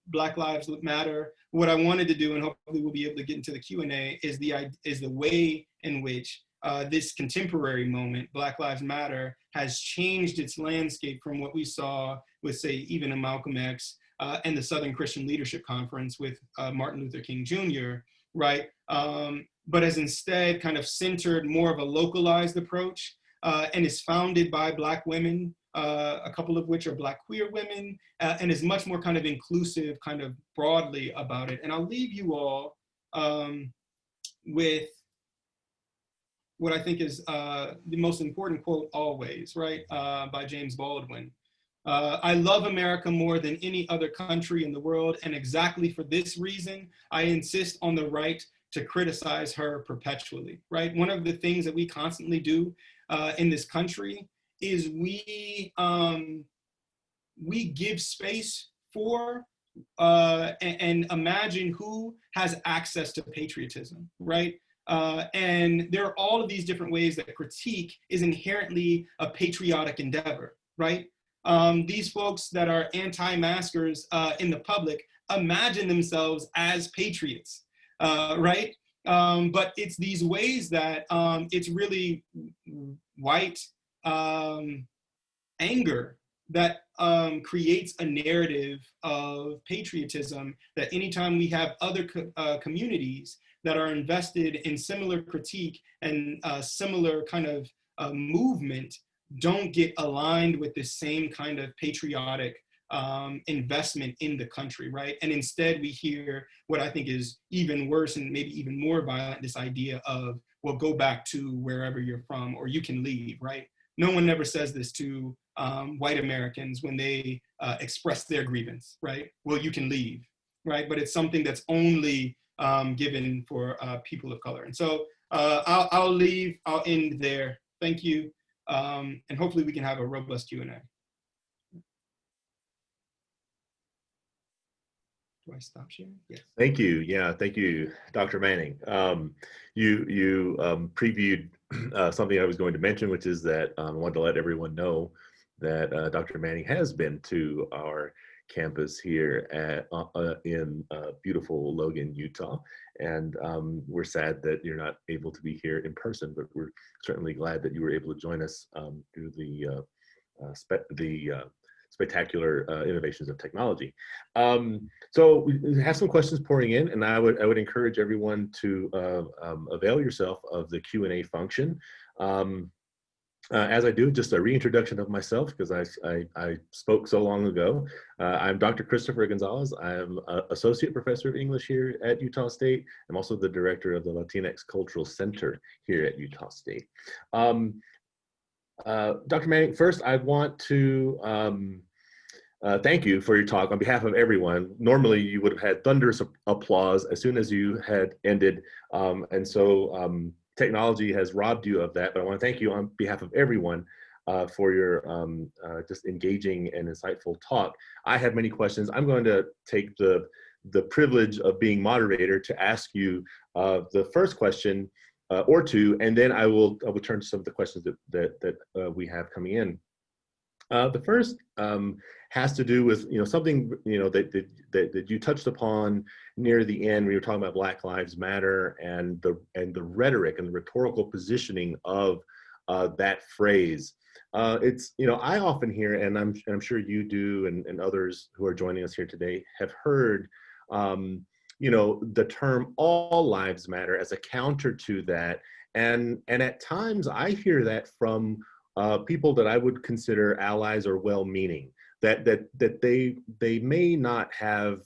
Black Lives Matter. What I wanted to do, and hopefully we'll be able to get into the Q&A, is the way in which this contemporary moment, Black Lives Matter, has changed its landscape from what we saw with, say, even a Malcolm X and the Southern Christian Leadership Conference with Martin Luther King Jr., right? But has instead kind of centered more of a localized approach and is founded by Black women, a couple of which are Black queer women, and is much more kind of inclusive, kind of broadly about it. And I'll leave you all with what I think is the most important quote always, right, by James Baldwin. I love America more than any other country in the world, and exactly for this reason, I insist on the right to criticize her perpetually, right? One of the things that we constantly do in this country is we give space for and imagine who has access to patriotism, right? And there are all of these different ways that critique is inherently a patriotic endeavor, right? These folks that are anti-maskers in the public imagine themselves as patriots, right? But it's these ways that it's really white anger that creates a narrative of patriotism, that anytime we have other communities that are invested in similar critique and similar kind of movement don't get aligned with the same kind of patriotic investment in the country, right? And instead we hear what I think is even worse and maybe even more violent, this idea of, well, go back to wherever you're from, or you can leave, right? No one ever says this to white Americans when they express their grievance, right? Well, you can leave, right? But it's something that's only given for people of color. And so I'll leave, I'll end there. Thank you. And hopefully we can have a robust Q&A. Do I stop sharing? Yes. Thank you. Yeah, thank you, Dr. Manning. You previewed something I was going to mention, which is that I wanted to let everyone know that Dr. Manning has been to our campus here at, in beautiful Logan, Utah. And we're sad that you're not able to be here in person, but we're certainly glad that you were able to join us through the spectacular innovations of technology. So we have some questions pouring in, and I would encourage everyone to avail yourself of the Q&A function. As I do, just a reintroduction of myself, because I spoke so long ago. I'm Dr. Christopher Gonzalez. I'm Associate Professor of English here at Utah State. I'm also the Director of the Latinx Cultural Center here at Utah State. Dr. Manning, first I want to thank you for your talk on behalf of everyone. Normally you would have had thunderous applause as soon as you had ended. And so technology has robbed you of that, but I want to thank you on behalf of everyone for your just engaging and insightful talk. I have many questions. I'm going to take the privilege of being moderator to ask you the first question or two, and then I will turn to some of the questions that we have coming in. The first has to do with something that you touched upon near the end when you were talking about Black Lives Matter and the rhetoric and the rhetorical positioning of that phrase. It's I often hear, and I'm sure you do, and others who are joining us here today have heard the term "all lives matter" as a counter to that, and at times I hear that from people that I would consider allies or well-meaning, that they may not have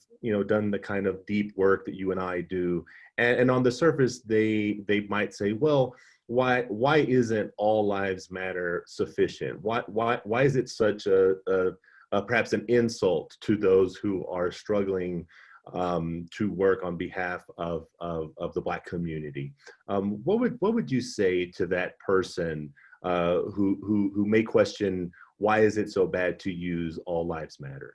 done the kind of deep work that you and I do, and on the surface they might say, well, why isn't all lives matter sufficient? Why is it such a perhaps an insult to those who are struggling to work on behalf of the Black community? What would you say to that person who may question, why is it so bad to use all lives matter?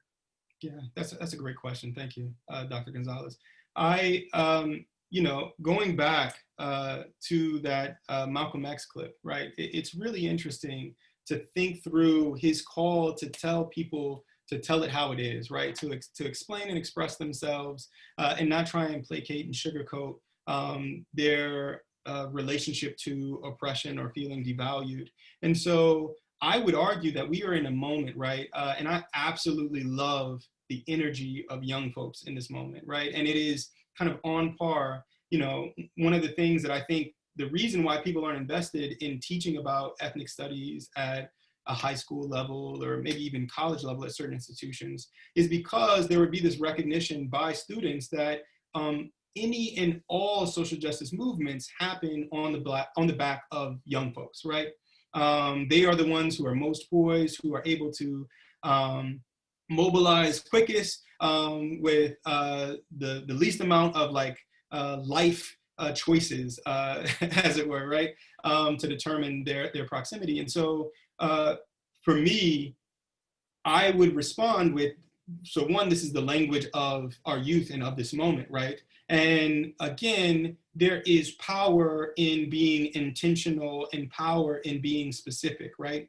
Yeah, that's a great question. Thank you, Dr. Gonzalez. Going back to that Malcolm X clip, right? It's really interesting to think through his call to tell people to tell it how it is, right? To explain and express themselves and not try and placate and sugarcoat their relationship to oppression or feeling devalued. And so I would argue that we are in a moment, right? And I absolutely love the energy of young folks in this moment, right? And it is kind of on par. One of the things that I think the reason why people aren't invested in teaching about ethnic studies at a high school level or maybe even college level at certain institutions is because there would be this recognition by students that any and all social justice movements happen on the back of young folks, right? They are the ones who are most poised, who are able to mobilize quickest with the least amount of life choices, as it were, right? To determine their proximity. And so for me, I would respond with, so one, this is the language of our youth and of this moment, right? And again, there is power in being intentional and power in being specific, right?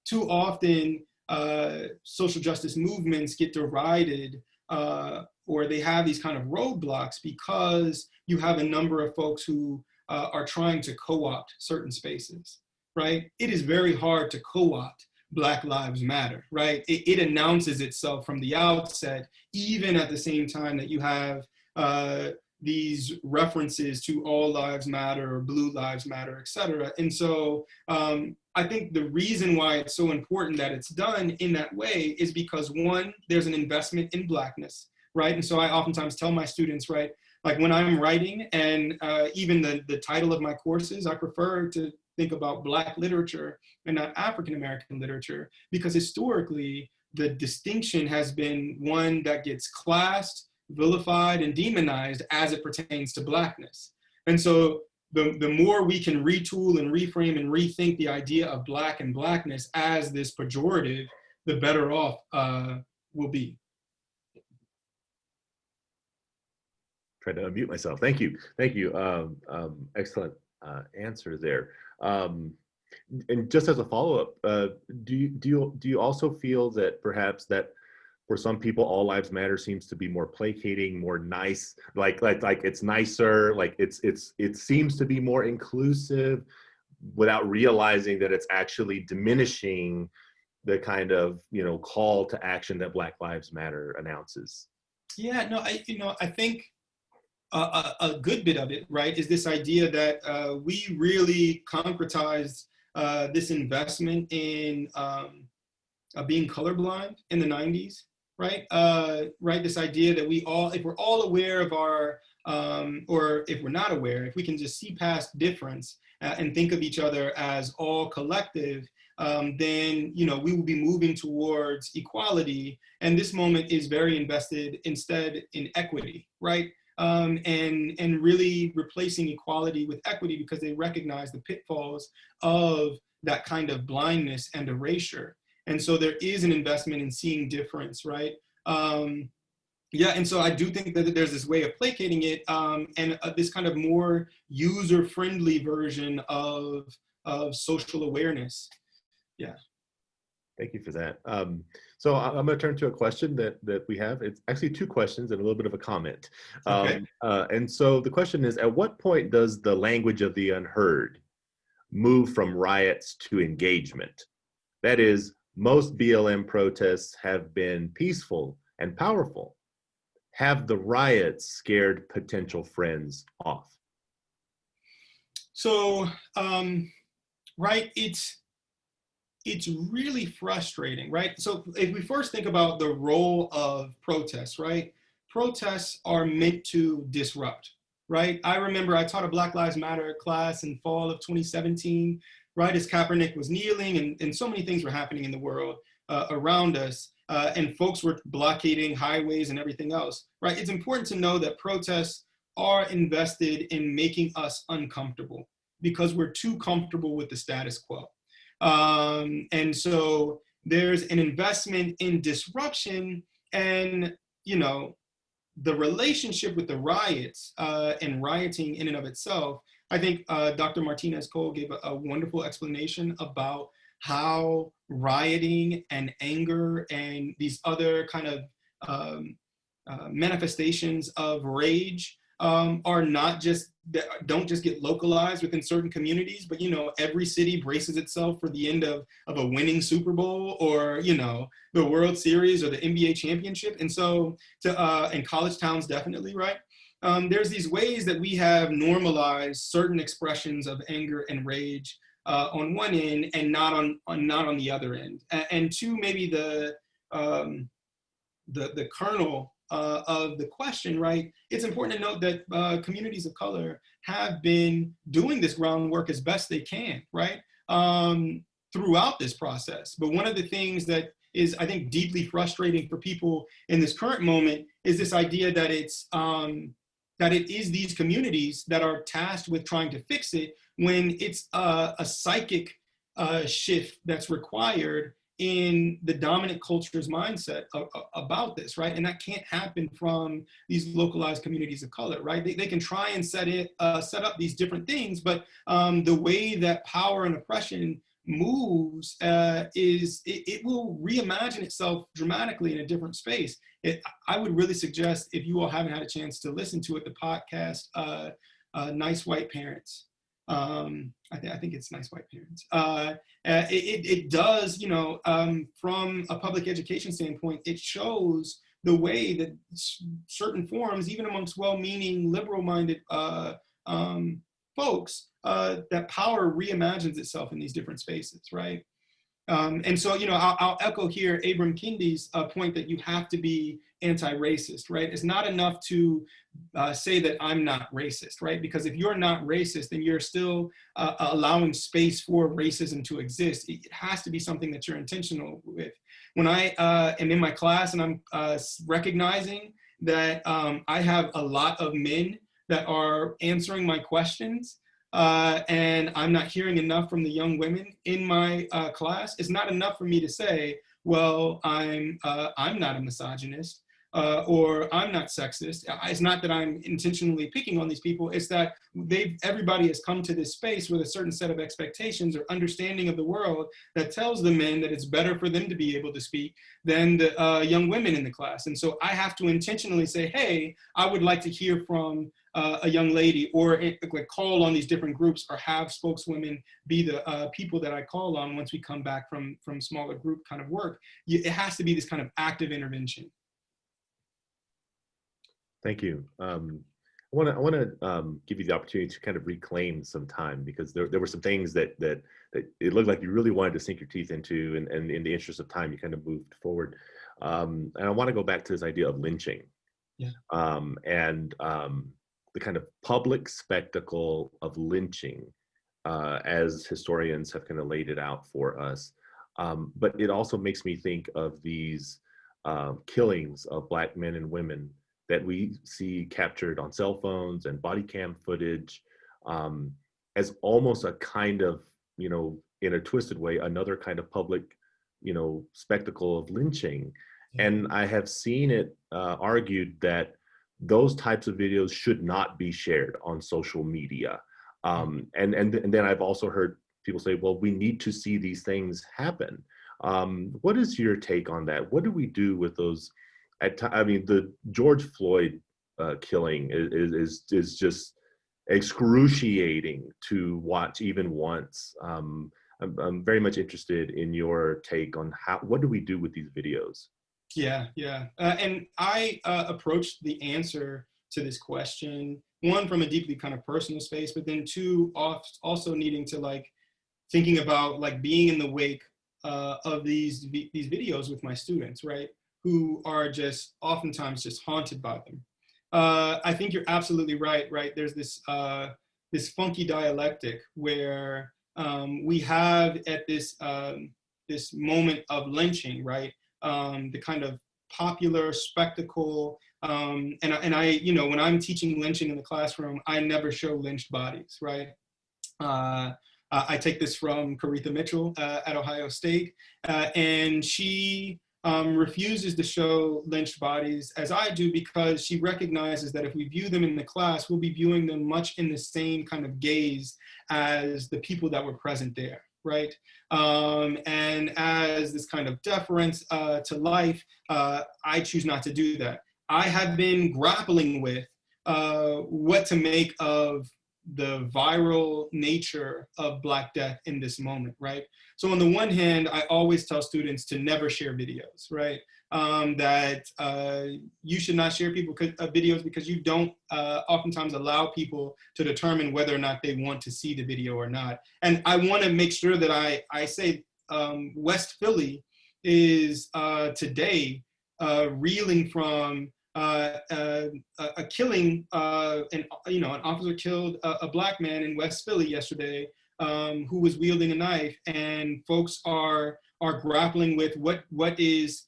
Too often, social justice movements get derided or they have these kind of roadblocks because you have a number of folks who are trying to co-opt certain spaces, right? It is very hard to co-opt Black Lives Matter, right? It announces itself from the outset, even at the same time that you have these references to all lives matter or blue lives matter, et cetera. And so I think the reason why it's so important that it's done in that way is because one, there's an investment in Blackness, right? And so I oftentimes tell my students, right, like when I'm writing and even the title of my courses, I prefer to think about Black literature and not African-American literature, because historically the distinction has been one that gets classed, vilified, and demonized as it pertains to Blackness. And so the more we can retool and reframe and rethink the idea of Black and Blackness as this pejorative, the better off we'll be. Trying to unmute myself. Thank you. Thank you. Excellent answer there. And just as a follow-up, do you also feel that perhaps that for some people, all lives matter seems to be more placating, more nice, like it's nicer, like it seems to be more inclusive, without realizing that it's actually diminishing the kind of call to action that Black Lives Matter announces? Yeah, no, I think a good bit of it, right, is this idea that we really concretized this investment in being colorblind in the 90s, right? Right, this idea that if we're all aware of our, or if we're not aware, if we can just see past difference and think of each other as all collective, then we will be moving towards equality. And this moment is very invested instead in equity, right? And really replacing equality with equity, because they recognize the pitfalls of that kind of blindness and erasure. And so there is an investment in seeing difference, right? Yeah, and so I do think that there's this way of placating it, and this kind of more user-friendly version of social awareness. Yeah. Thank you for that. So I'm going to turn to a question that we have. It's actually two questions and a little bit of a comment. Okay. And so the question is, at what point does the language of the unheard move from riots to engagement? That is, most BLM protests have been peaceful and powerful. Have the riots scared potential friends off? So, right, it's really frustrating, right? So if we first think about the role of protests, right? Protests are meant to disrupt, right? I remember I taught a Black Lives Matter class in fall of 2017, right? As Kaepernick was kneeling and so many things were happening in the world around us, and folks were blockading highways and everything else, right? It's important to know that protests are invested in making us uncomfortable because we're too comfortable with the status quo. And so there's an investment in disruption, and the relationship with the riots and rioting in and of itself. I think Dr. Martinez-Cole gave a wonderful explanation about how rioting and anger and these other kind of manifestations of rage are not just, don't just get localized within certain communities, but every city braces itself for the end of a winning Super Bowl, or the World Series or the NBA championship. And so and college towns definitely, right? There's these ways that we have normalized certain expressions of anger and rage on one end, and not on the other end. And two, maybe the kernel of the question, right? It's important to note that communities of color have been doing this groundwork as best they can, right? Throughout this process. But one of the things that is, I think, deeply frustrating for people in this current moment is this idea that that it is these communities that are tasked with trying to fix it, when it's a psychic shift that's required in the dominant culture's mindset about this, right? And that can't happen from these localized communities of color, right? They can try and set up these different things, but the way that power and oppression moves it will reimagine itself dramatically in a different space. I would really suggest, if you all haven't had a chance to listen to it, the podcast, Nice White Parents. I think it's Nice White Parents. It does, you know, from a public education standpoint, it shows the way that certain forums, even amongst well-meaning, liberal-minded folks, that power reimagines itself in these different spaces, right? And so, you know, I'll echo here Abram Kindi's point that you have to be anti-racist, right? It's not enough to say that I'm not racist, right? Because if you're not racist, then you're still allowing space for racism to exist. It has to be something that you're intentional with. When I am in my class and I'm recognizing that I have a lot of men that are answering my questions, and I'm not hearing enough from the young women in my class, it's not enough for me to say, well, I'm not a misogynist, or I'm not sexist. It's not that I'm intentionally picking on these people. It's that everybody has come to this space with a certain set of expectations or understanding of the world that tells the men that it's better for them to be able to speak than the young women in the class. And so I have to intentionally say, hey, I would like to hear from a young lady, or like call on these different groups, or have spokeswomen be the people that I call on once we come back from smaller group kind of work. It has to be this kind of active intervention. Thank you. I want to give you the opportunity to kind of reclaim some time, because there were some things that it looked like you really wanted to sink your teeth into, and in the interest of time, you kind of moved forward. And I want to go back to this idea of lynching, and the kind of public spectacle of lynching, as historians have kind of laid it out for us. But it also makes me think of these killings of Black men and women that we see captured on cell phones and body cam footage, as almost a kind of, you know, in a twisted way, another kind of public, you know, spectacle of lynching. And I have seen it argued that those types of videos should not be shared on social media. And then I've also heard people say, well, we need to see these things happen. What is your take on that? What do we do with those? I mean, the George Floyd killing is just excruciating to watch even once. I'm very much interested in your take on what do we do with these videos? Yeah. And I approached the answer to this question, one, from a deeply kind of personal space, but then two, also needing to like thinking about like being in the wake of these videos with my students, right? Who are just oftentimes just haunted by them. I think you're absolutely right? There's this this funky dialectic where we have at this this moment of lynching, right? The kind of popular spectacle, and I, you know, when I'm teaching lynching in the classroom, I never show lynched bodies, right? I take this from Caretha Mitchell at Ohio State, and she refuses to show lynched bodies, as I do, because she recognizes that if we view them in the class, we'll be viewing them much in the same kind of gaze as the people that were present there, right? And as this kind of deference to life, I choose not to do that. I have been grappling with what to make of the viral nature of Black death in this moment, right? So on the one hand, I always tell students to never share videos, right? That you should not share videos because you don't oftentimes allow people to determine whether or not they want to see the video or not. And I want to make sure that I say West Philly is today reeling from a killing, an officer killed a Black man in West Philly yesterday who was wielding a knife, and folks are grappling with what is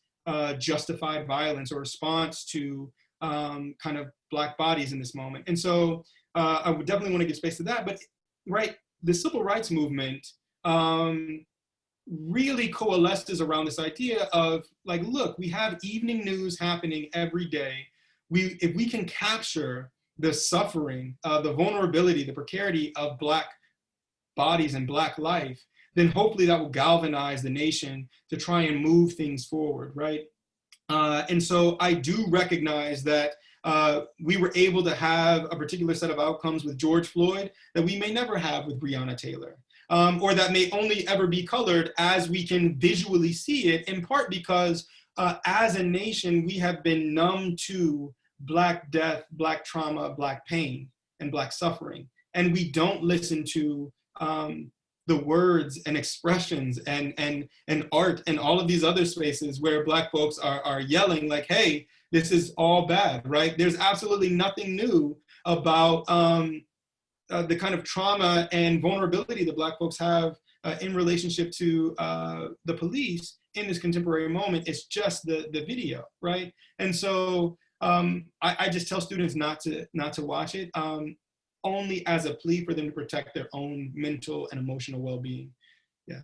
justified violence or response to kind of Black bodies in this moment. And so I would definitely want to give space to that. But right, the civil rights movement really coalesces around this idea of like, look, we have evening news happening every day. If we can capture the suffering, the vulnerability, the precarity of Black bodies and Black life, then hopefully that will galvanize the nation to try and move things forward, right? And so I do recognize that we were able to have a particular set of outcomes with George Floyd that we may never have with Breonna Taylor, or that may only ever be colored as we can visually see it, in part because as a nation, we have been numb to Black death, Black trauma, Black pain, and Black suffering. And we don't listen to the words and expressions and art and all of these other spaces where Black folks are yelling like, hey, this is all bad, right? There's absolutely nothing new about the kind of trauma and vulnerability that Black folks have in relationship to the police in this contemporary moment. It's just the video, right? And so I just tell students not to watch it, only as a plea for them to protect their own mental and emotional well-being. Yeah.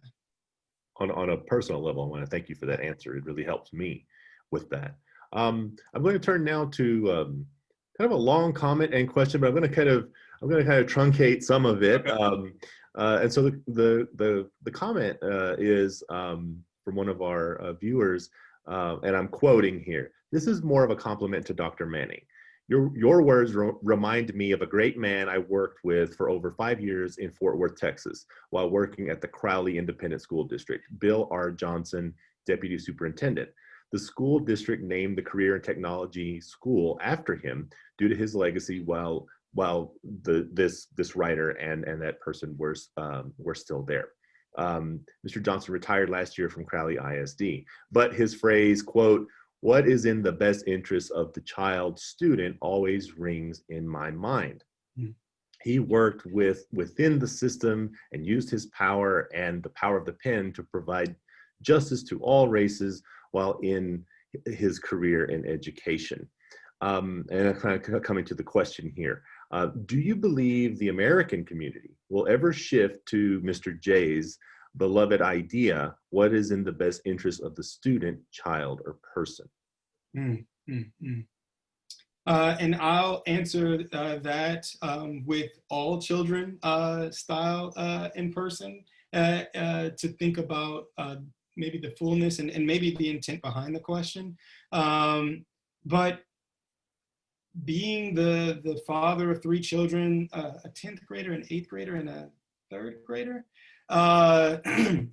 On a personal level, I want to thank you for that answer. It really helps me with that. I'm going to turn now to kind of a long comment and question, but I'm going to kind of truncate some of it. And so the comment is from one of our viewers, and I'm quoting here. This is more of a compliment to Dr. Manning. Your words remind me of a great man I worked with for over 5 years in Fort Worth, Texas, while working at the Crowley Independent School District. Bill R. Johnson, Deputy Superintendent. The school district named the Career and Technology School after him due to his legacy while this writer and that person were still there. Mr. Johnson retired last year from Crowley ISD, but his phrase, quote, "What is in the best interest of the child student," always rings in my mind. Mm. He worked within the system and used his power and the power of the pen to provide justice to all races while in his career in education. And I'm kind of coming to the question here. Do you believe the American community will ever shift to Mr. J's beloved idea, what is in the best interest of the student, child, or person? And I'll answer that with all children style in person to think about maybe the fullness and maybe the intent behind the question. But being the father of 3 children, a 10th grader, an 8th grader, and a 3rd grader, it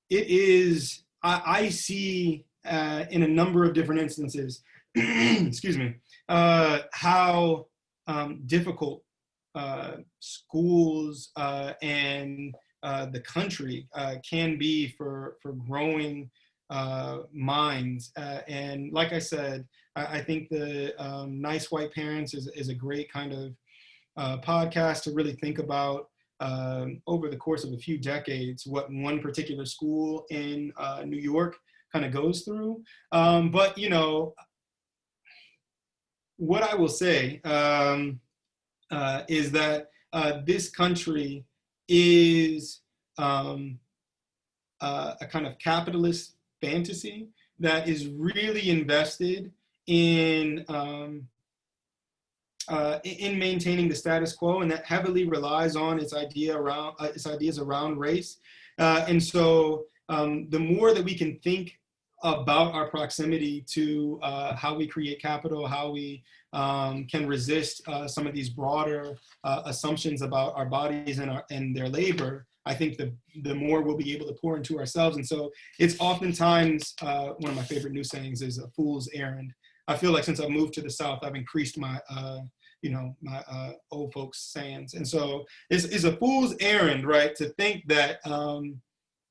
is, I see in a number of different instances, excuse me, how difficult schools and the country can be for growing minds. And like I said, I think the Nice White Parents is a great kind of podcast to really think about over the course of a few decades what one particular school in New York kind of goes through. But, you know, what I will say is that this country is a kind of capitalist fantasy that is really invested in maintaining the status quo, and that heavily relies on its ideas around race. And so the more that we can think about our proximity to how we create capital, how we can resist some of these broader assumptions about our bodies and their labor, I think the more we'll be able to pour into ourselves. And so it's oftentimes, one of my favorite news sayings is a fool's errand. I feel like since I've moved to the South, I've increased my, my old folks sayings. And so it's a fool's errand, right? To think that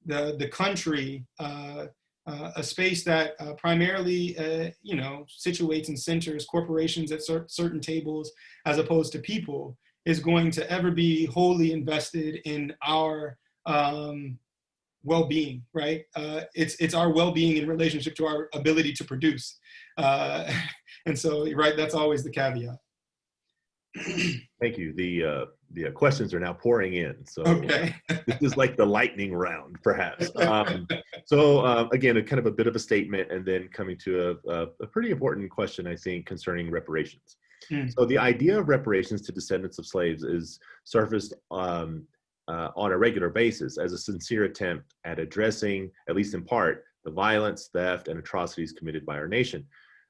the country, a space that primarily, situates and centers corporations at certain tables as opposed to people, is going to ever be wholly invested in our well-being, right? It's our well-being in relationship to our ability to produce. And so, right, that's always the caveat. Thank you. The questions are now pouring in. So Okay. this is like the lightning round, perhaps. Again, a kind of a bit of a statement, and then coming to a pretty important question, I think, concerning reparations. So the idea of reparations to descendants of slaves is surfaced on a regular basis as a sincere attempt at addressing, at least in part, the violence, theft, and atrocities committed by our nation.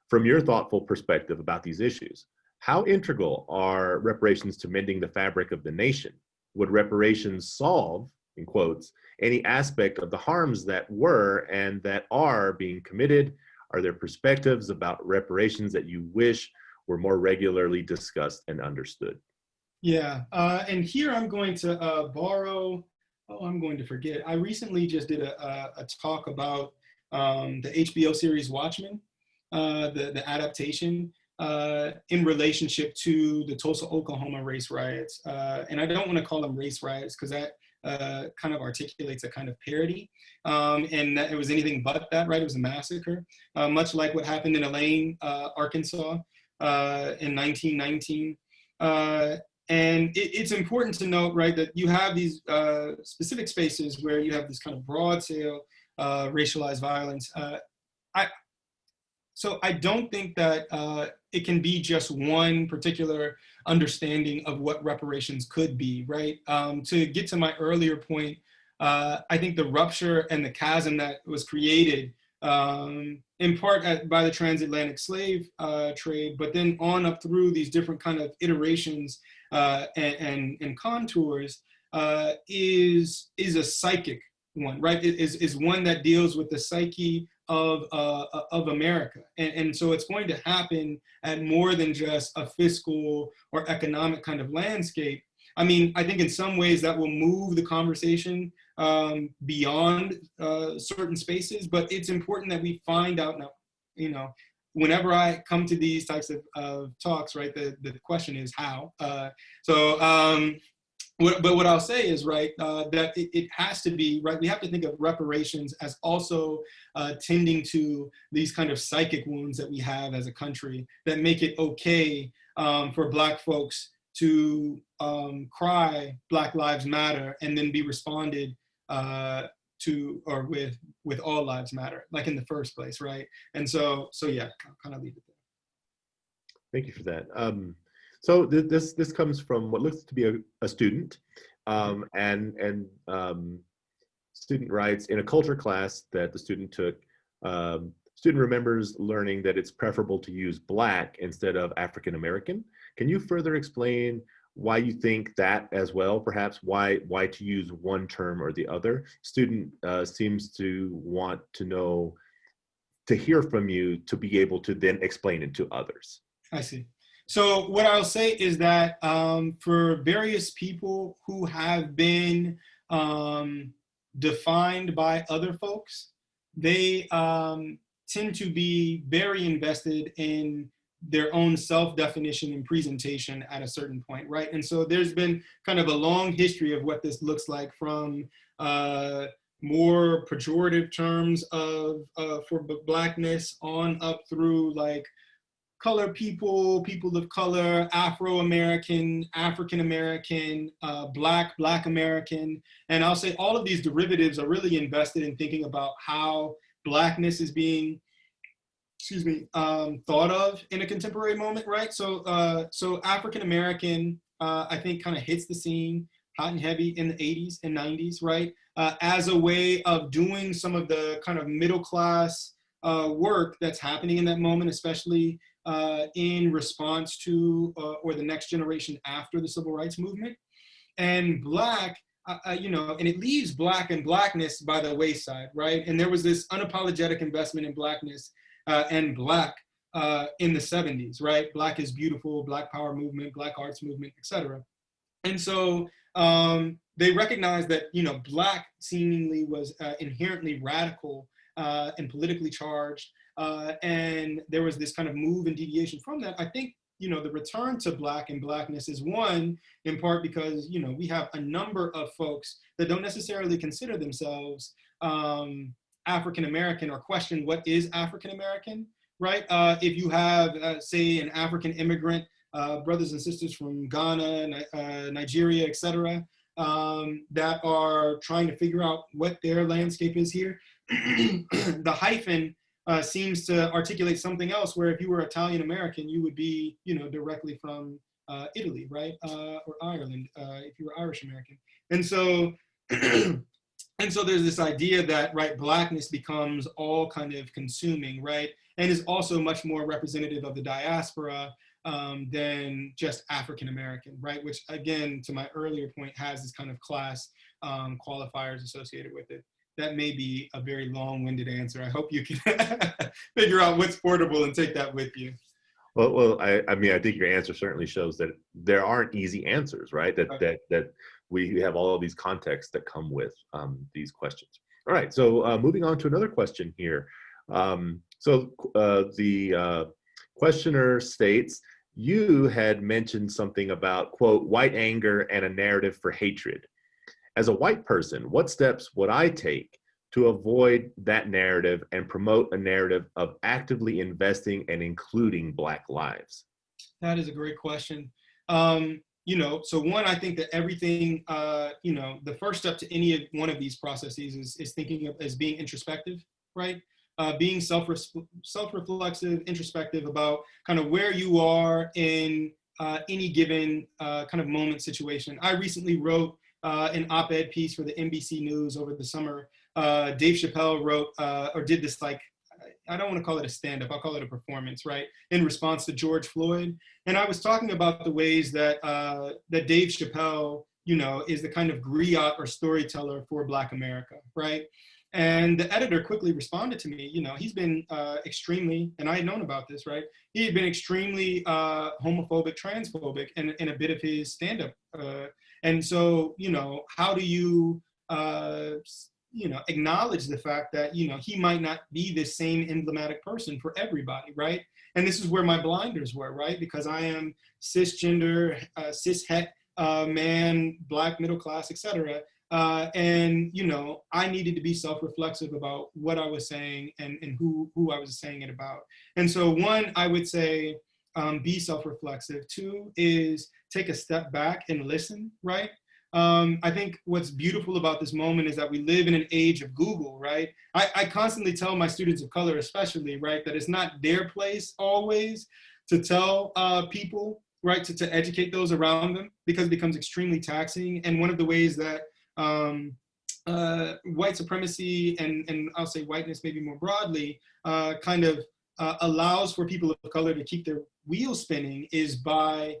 From your thoughtful perspective about these issues, how integral are reparations to mending the fabric of the nation? Would reparations solve, in quotes, any aspect of the harms that were and that are being committed? Are there perspectives about reparations that you wish were more regularly discussed and understood? Yeah, and here I'm going to borrow, I'm going to forget. I recently just did a talk about the HBO series Watchmen, the adaptation in relationship to the Tulsa, Oklahoma race riots. And I don't want to call them race riots because that kind of articulates a kind of parody. And that it was anything but that, right? It was a massacre, much like what happened in Elaine, Arkansas in 1919. And it's important to note, right, that you have these specific spaces where you have this kind of broad scale racialized violence. So I don't think that it can be just one particular understanding of what reparations could be, right? To get to my earlier point, I think the rupture and the chasm that was created in part by the transatlantic slave trade, but then on up through these different kind of iterations and contours is a psychic one, right? It is one that deals with the psyche of America. And so it's going to happen at more than just a fiscal or economic kind of landscape. I mean, I think in some ways that will move the conversation beyond certain spaces, but it's important that we find out now, you know, whenever I come to these types of talks, right, the question is how. But what I'll say is, right, that it has to be, right, we have to think of reparations as also tending to these kind of psychic wounds that we have as a country that make it okay for Black folks to cry Black Lives Matter and then be responded to or with all lives matter, like in the first place, right? And so yeah, I'll kind of leave it there. Thank you for that. So this comes from what looks to be a student, and student writes, in a culture class that the student took, student remembers learning that it's preferable to use Black instead of African American. Can you further explain why you think that as well, perhaps why to use one term or the other? Student seems to want to know, to hear from you to be able to then explain it to others. I see. So what I'll say is that for various people who have been defined by other folks, they tend to be very invested in their own self-definition and presentation at a certain point, right? And so there's been kind of a long history of what this looks like, from more pejorative terms for Blackness on up through like color people, people of color, Afro-American, African-American, Black American. And I'll say all of these derivatives are really invested in thinking about how Blackness is being, thought of in a contemporary moment, right? So African-American, I think kind of hits the scene hot and heavy in the 80s and 90s, right? As a way of doing some of the kind of middle class work that's happening in that moment, especially in response to or the next generation after the civil rights movement. And Black, and it leaves Black and Blackness by the wayside, right? And there was this unapologetic investment in Blackness and Black in the 70s, right? Black is beautiful, Black power movement, Black arts movement, etc. And so they recognized that, Black seemingly was inherently radical and politically charged. And there was this kind of move and deviation from that. I think, the return to Black and Blackness is one, in part because, we have a number of folks that don't necessarily consider themselves African-American or question what is African-American, right? If you have, say, an African immigrant brothers and sisters from Ghana, Nigeria, etc., that are trying to figure out what their landscape is here. The hyphen seems to articulate something else, where if you were Italian American, you would be, directly from Italy, right? Or Ireland, if you were Irish American. And so, and so there's this idea that, right, Blackness becomes all kind of consuming, right? And is also much more representative of the diaspora than just African American, right? Which, again, to my earlier point, has this kind of class qualifiers associated with it. That may be a very long-winded answer. I hope you can figure out what's portable and take that with you. Well, I mean, I think your answer certainly shows that there aren't easy answers, right? That we have all of these contexts that come with these questions. All right, so moving on to another question here. The questioner states, you had mentioned something about, quote, white anger and a narrative for hatred. As a white person, what steps would I take to avoid that narrative and promote a narrative of actively investing and including Black lives? That is a great question. So one, I think that everything, the first step to any one of these processes is thinking of as being introspective, right? Being self-reflexive, introspective about kind of where you are in any given kind of moment situation. I recently wrote an op-ed piece for the NBC News over the summer. Dave Chappelle wrote or did this, like, I don't want to call it a stand-up, I'll call it a performance, right? In response to George Floyd. And I was talking about the ways that that Dave Chappelle, is the kind of griot or storyteller for Black America, right? And the editor quickly responded to me. He's been extremely, and I had known about this, right? He had been extremely homophobic, transphobic in a bit of his stand-up. And so, how do you, acknowledge the fact that, he might not be the same emblematic person for everybody, right? And this is where my blinders were, right? Because I am cisgender, cishet man, Black, middle class, etc. And, I needed to be self-reflexive about what I was saying and who I was saying it about. And so one, I would say, be self-reflexive. Two is take a step back and listen, right? I think what's beautiful about this moment is that we live in an age of Google, right? I constantly tell my students of color especially, right, that it's not their place always to tell people, right, to educate those around them, because it becomes extremely taxing. And one of the ways that white supremacy and I'll say whiteness maybe more broadly kind of allows for people of color to keep their wheels spinning is by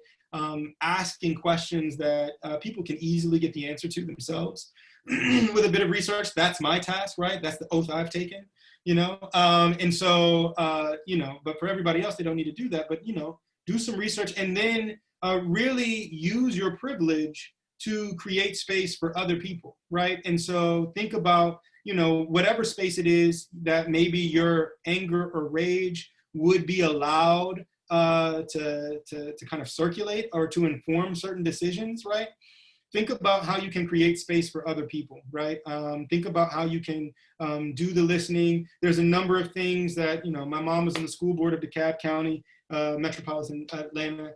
asking questions that people can easily get the answer to themselves with a bit of research. That's my task, right? That's the oath I've taken, and so, but for everybody else, they don't need to do that, but, do some research and then really use your privilege to create space for other people, right? And so think about, whatever space it is that maybe your anger or rage would be allowed to kind of circulate or to inform certain decisions, right? Think about how you can create space for other people, right? Think about how you can do the listening. There's a number of things that, my mom was in the school board of DeKalb County, Metropolitan Atlanta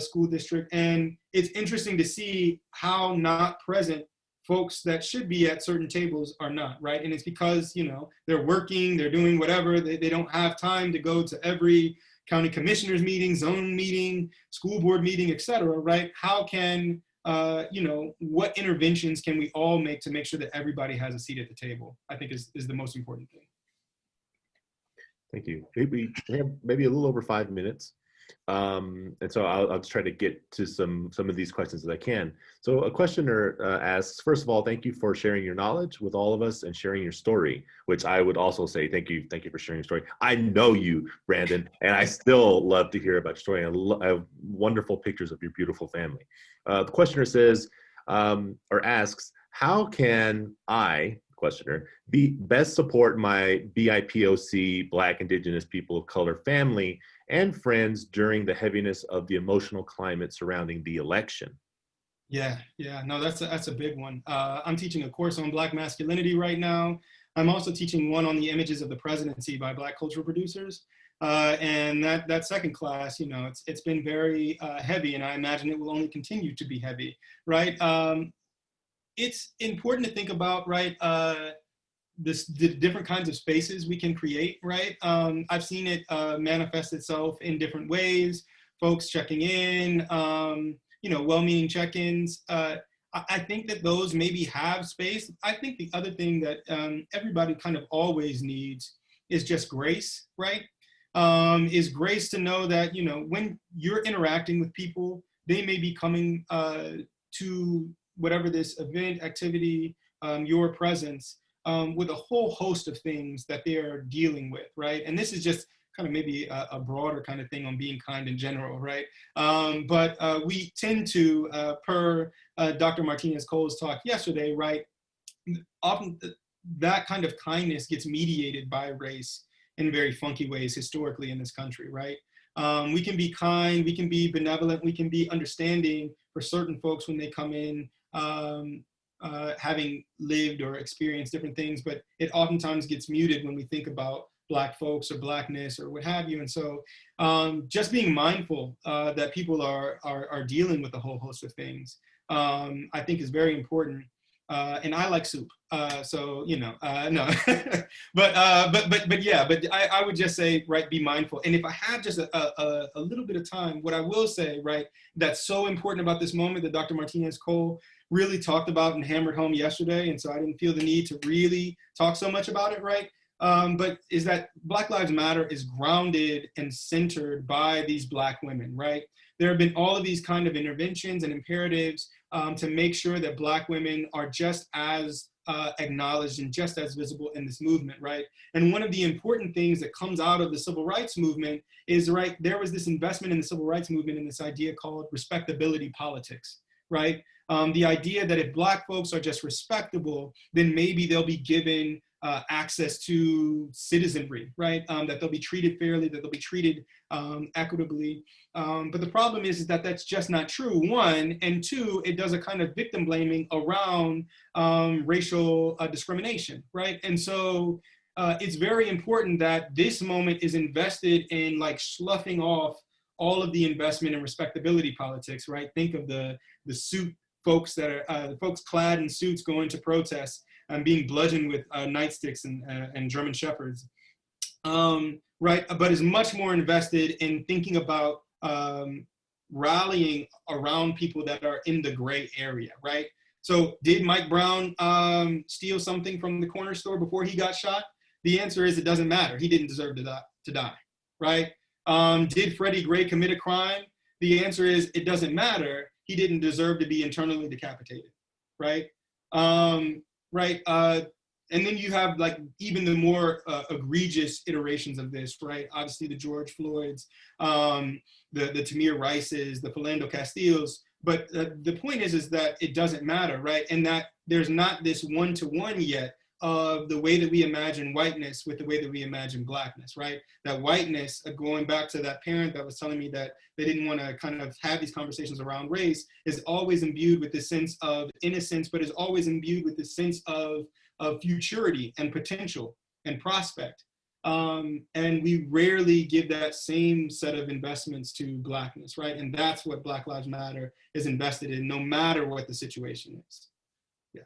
School District. And it's interesting to see how not present folks that should be at certain tables are not, right? And it's because, they're working, they're doing whatever, they don't have time to go to every county commissioners meeting, zone meeting, school board meeting, et cetera, right? How can, what interventions can we all make to make sure that everybody has a seat at the table, I think is the most important thing. Thank you. We have maybe a little over 5 minutes. And so I'll just try to get to some of these questions as I can. So a questioner asks, first of all, thank you for sharing your knowledge with all of us and sharing your story, which I would also say thank you for sharing your story. I know you, Brandon, and I still love to hear about your story. I have wonderful pictures of your beautiful family. The questioner says, or asks, how can I, questioner, best support my BIPOC, Black, Indigenous, people of color family and friends during the heaviness of the emotional climate surrounding the election? Yeah, no, that's a big one. I'm teaching a course on Black masculinity right now. I'm also teaching one on the images of the presidency by Black cultural producers. And that second class, you know, it's been very heavy, and I imagine it will only continue to be heavy, right? It's important to think about, right, the different kinds of spaces we can create, right? I've seen it manifest itself in different ways, folks checking in, you know, well-meaning check-ins. I think that those maybe have space. I think the other thing that everybody kind of always needs is just grace, right? Is grace to know that, you know, when you're interacting with people, they may be coming to whatever this event, activity, your presence, with a whole host of things that they are dealing with, right? And this is just kind of maybe a broader kind of thing on being kind in general, right? But we tend to, per Dr. Martinez-Cole's talk yesterday, right? Often that kind of kindness gets mediated by race in very funky ways historically in this country, right? We can be kind, we can be benevolent, we can be understanding for certain folks when they come in, having lived or experienced different things, but it oftentimes gets muted when we think about Black folks or Blackness or what have you. And so just being mindful that people are dealing with a whole host of things, I think is very important. And I like soup, so, you know, no, but yeah, but I would just say, right, be mindful. And if I have just a little bit of time, what I will say, right, that's so important about this moment that Dr. Martinez-Cole really talked about and hammered home yesterday, and so I didn't feel the need to really talk so much about it, right, but is that Black Lives Matter is grounded and centered by these Black women, right? There have been all of these kind of interventions and imperatives to make sure that Black women are just as acknowledged and just as visible in this movement, right? And one of the important things that comes out of the civil rights movement is, right, there was this investment in the civil rights movement in this idea called respectability politics, right? The idea that if Black folks are just respectable, then maybe they'll be given access to citizenry, right? That they'll be treated fairly, that they'll be treated equitably. But the problem is that that's just not true, one, and two, it does a kind of victim blaming around racial discrimination, right? And so it's very important that this moment is invested in like sloughing off all of the investment in respectability politics, right? Think of the suit folks that are, the folks clad in suits going to protests and being bludgeoned with nightsticks and German shepherds, right? But is much more invested in thinking about rallying around people that are in the gray area, right? So did Mike Brown steal something from the corner store before he got shot? The answer is it doesn't matter. He didn't deserve to die, right? Did Freddie Gray commit a crime? The answer is it doesn't matter. He didn't deserve to be internally decapitated, right? Right, and then you have like even the more egregious iterations of this, right? Obviously the George Floyds, the Tamir Rices, the Philando Castillos, but the point is that it doesn't matter, right? And that there's not this one-to-one yet of the way that we imagine whiteness with the way that we imagine Blackness, right? That whiteness, going back to that parent that was telling me that they didn't want to kind of have these conversations around race, is always imbued with this sense of innocence, but is always imbued with this sense of futurity and potential and prospect. And we rarely give that same set of investments to Blackness, right? And that's what Black Lives Matter is invested in, no matter what the situation is. Yeah.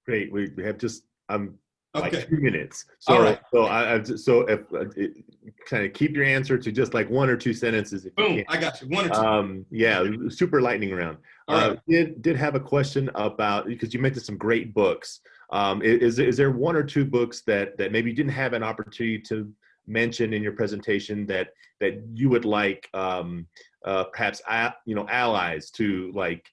Great. We have just like okay. 2 minutes. So All right. so if kind of keep your answer to just like 1 or 2 sentences. If Boom, you can. I got you. 1 or 2. Yeah, super lightning round. All right. Did have a question about, because you mentioned some great books. Is there 1 or 2 books that maybe you didn't have an opportunity to mention in your presentation that you would like perhaps allies to like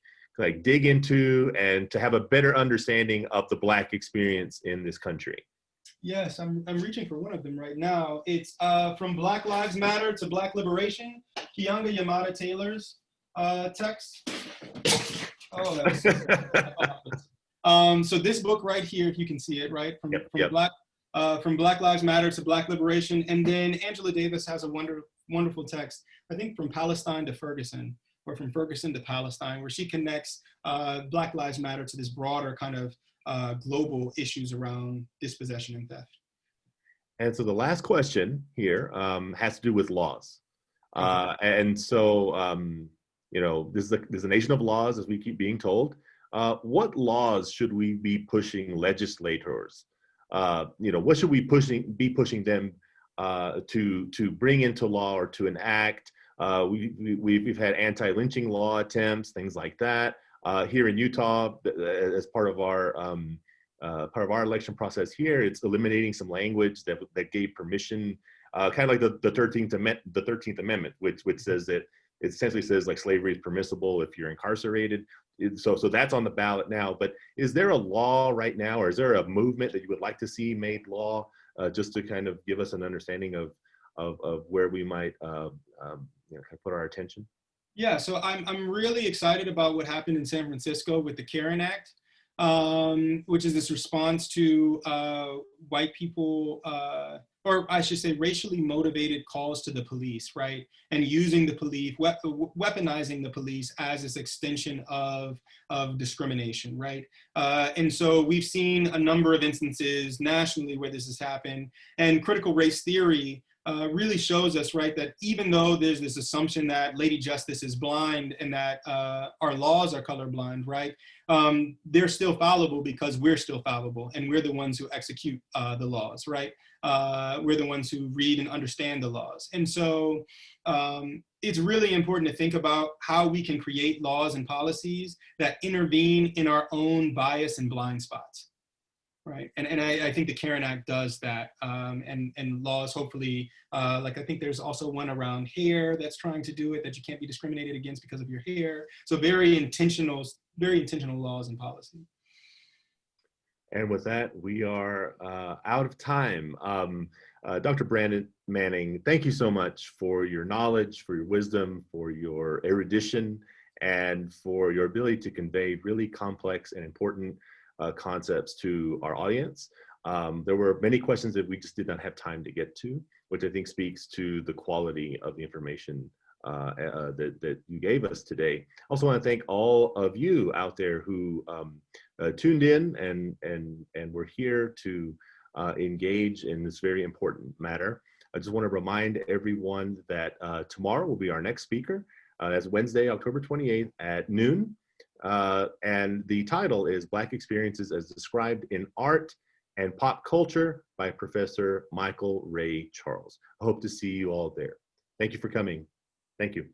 dig into and to have a better understanding of the Black experience in this country? Yes, I'm reaching for one of them right now. It's From Black Lives Matter to Black Liberation, Keeanga Yamada Taylor's text. Oh, that's so this book right here, if you can see it, right? From Black Lives Matter to Black Liberation. And then Angela Davis has a wonderful text, I think From Palestine to Ferguson, or From Ferguson to Palestine, where she connects Black Lives Matter to this broader kind of global issues around dispossession and theft. And so the last question here has to do with laws. And so, you know, this is a nation of laws, as we keep being told. What laws should we be pushing legislators? You know, what should we be pushing them to bring into law or to enact? We've had anti-lynching law attempts, things like that. Here in Utah, as part of our election process here, it's eliminating some language that gave permission, kind of like the 13th Amendment, which says that it essentially says like slavery is permissible if you're incarcerated. So that's on the ballot now. But is there a law right now, or is there a movement that you would like to see made law, just to kind of give us an understanding of where we might you know, kind of put our attention? Yeah, so I'm really excited about what happened in San Francisco with the Karen Act, which is this response to white people, or I should say racially motivated calls to the police, right? And using the police, weaponizing the police as this extension of discrimination, right? And so we've seen a number of instances nationally where this has happened, and critical race theory really shows us, right, that even though there's this assumption that Lady Justice is blind and that our laws are colorblind, right, they're still fallible because we're still fallible, and we're the ones who execute the laws, right? We're the ones who read and understand the laws. And so it's really important to think about how we can create laws and policies that intervene in our own bias and blind spots. Right, and I think the Karen Act does that, and laws hopefully, like I think there's also one around hair that's trying to do it, that you can't be discriminated against because of your hair. So very intentional laws and policy. And with that, we are out of time. Dr. Brandon Manning, thank you so much for your knowledge, for your wisdom, for your erudition, and for your ability to convey really complex and important concepts to our audience. There were many questions that we just did not have time to get to, which I think speaks to the quality of the information that you gave us today. I also want to thank all of you out there who tuned in and were here to engage in this very important matter. I just want to remind everyone that tomorrow will be our next speaker. That's Wednesday, October 28th at noon. And the title is Black Experiences as Described in Art and Pop Culture by Professor Michael Ray Charles. I hope to see you all there. Thank you for coming. Thank you.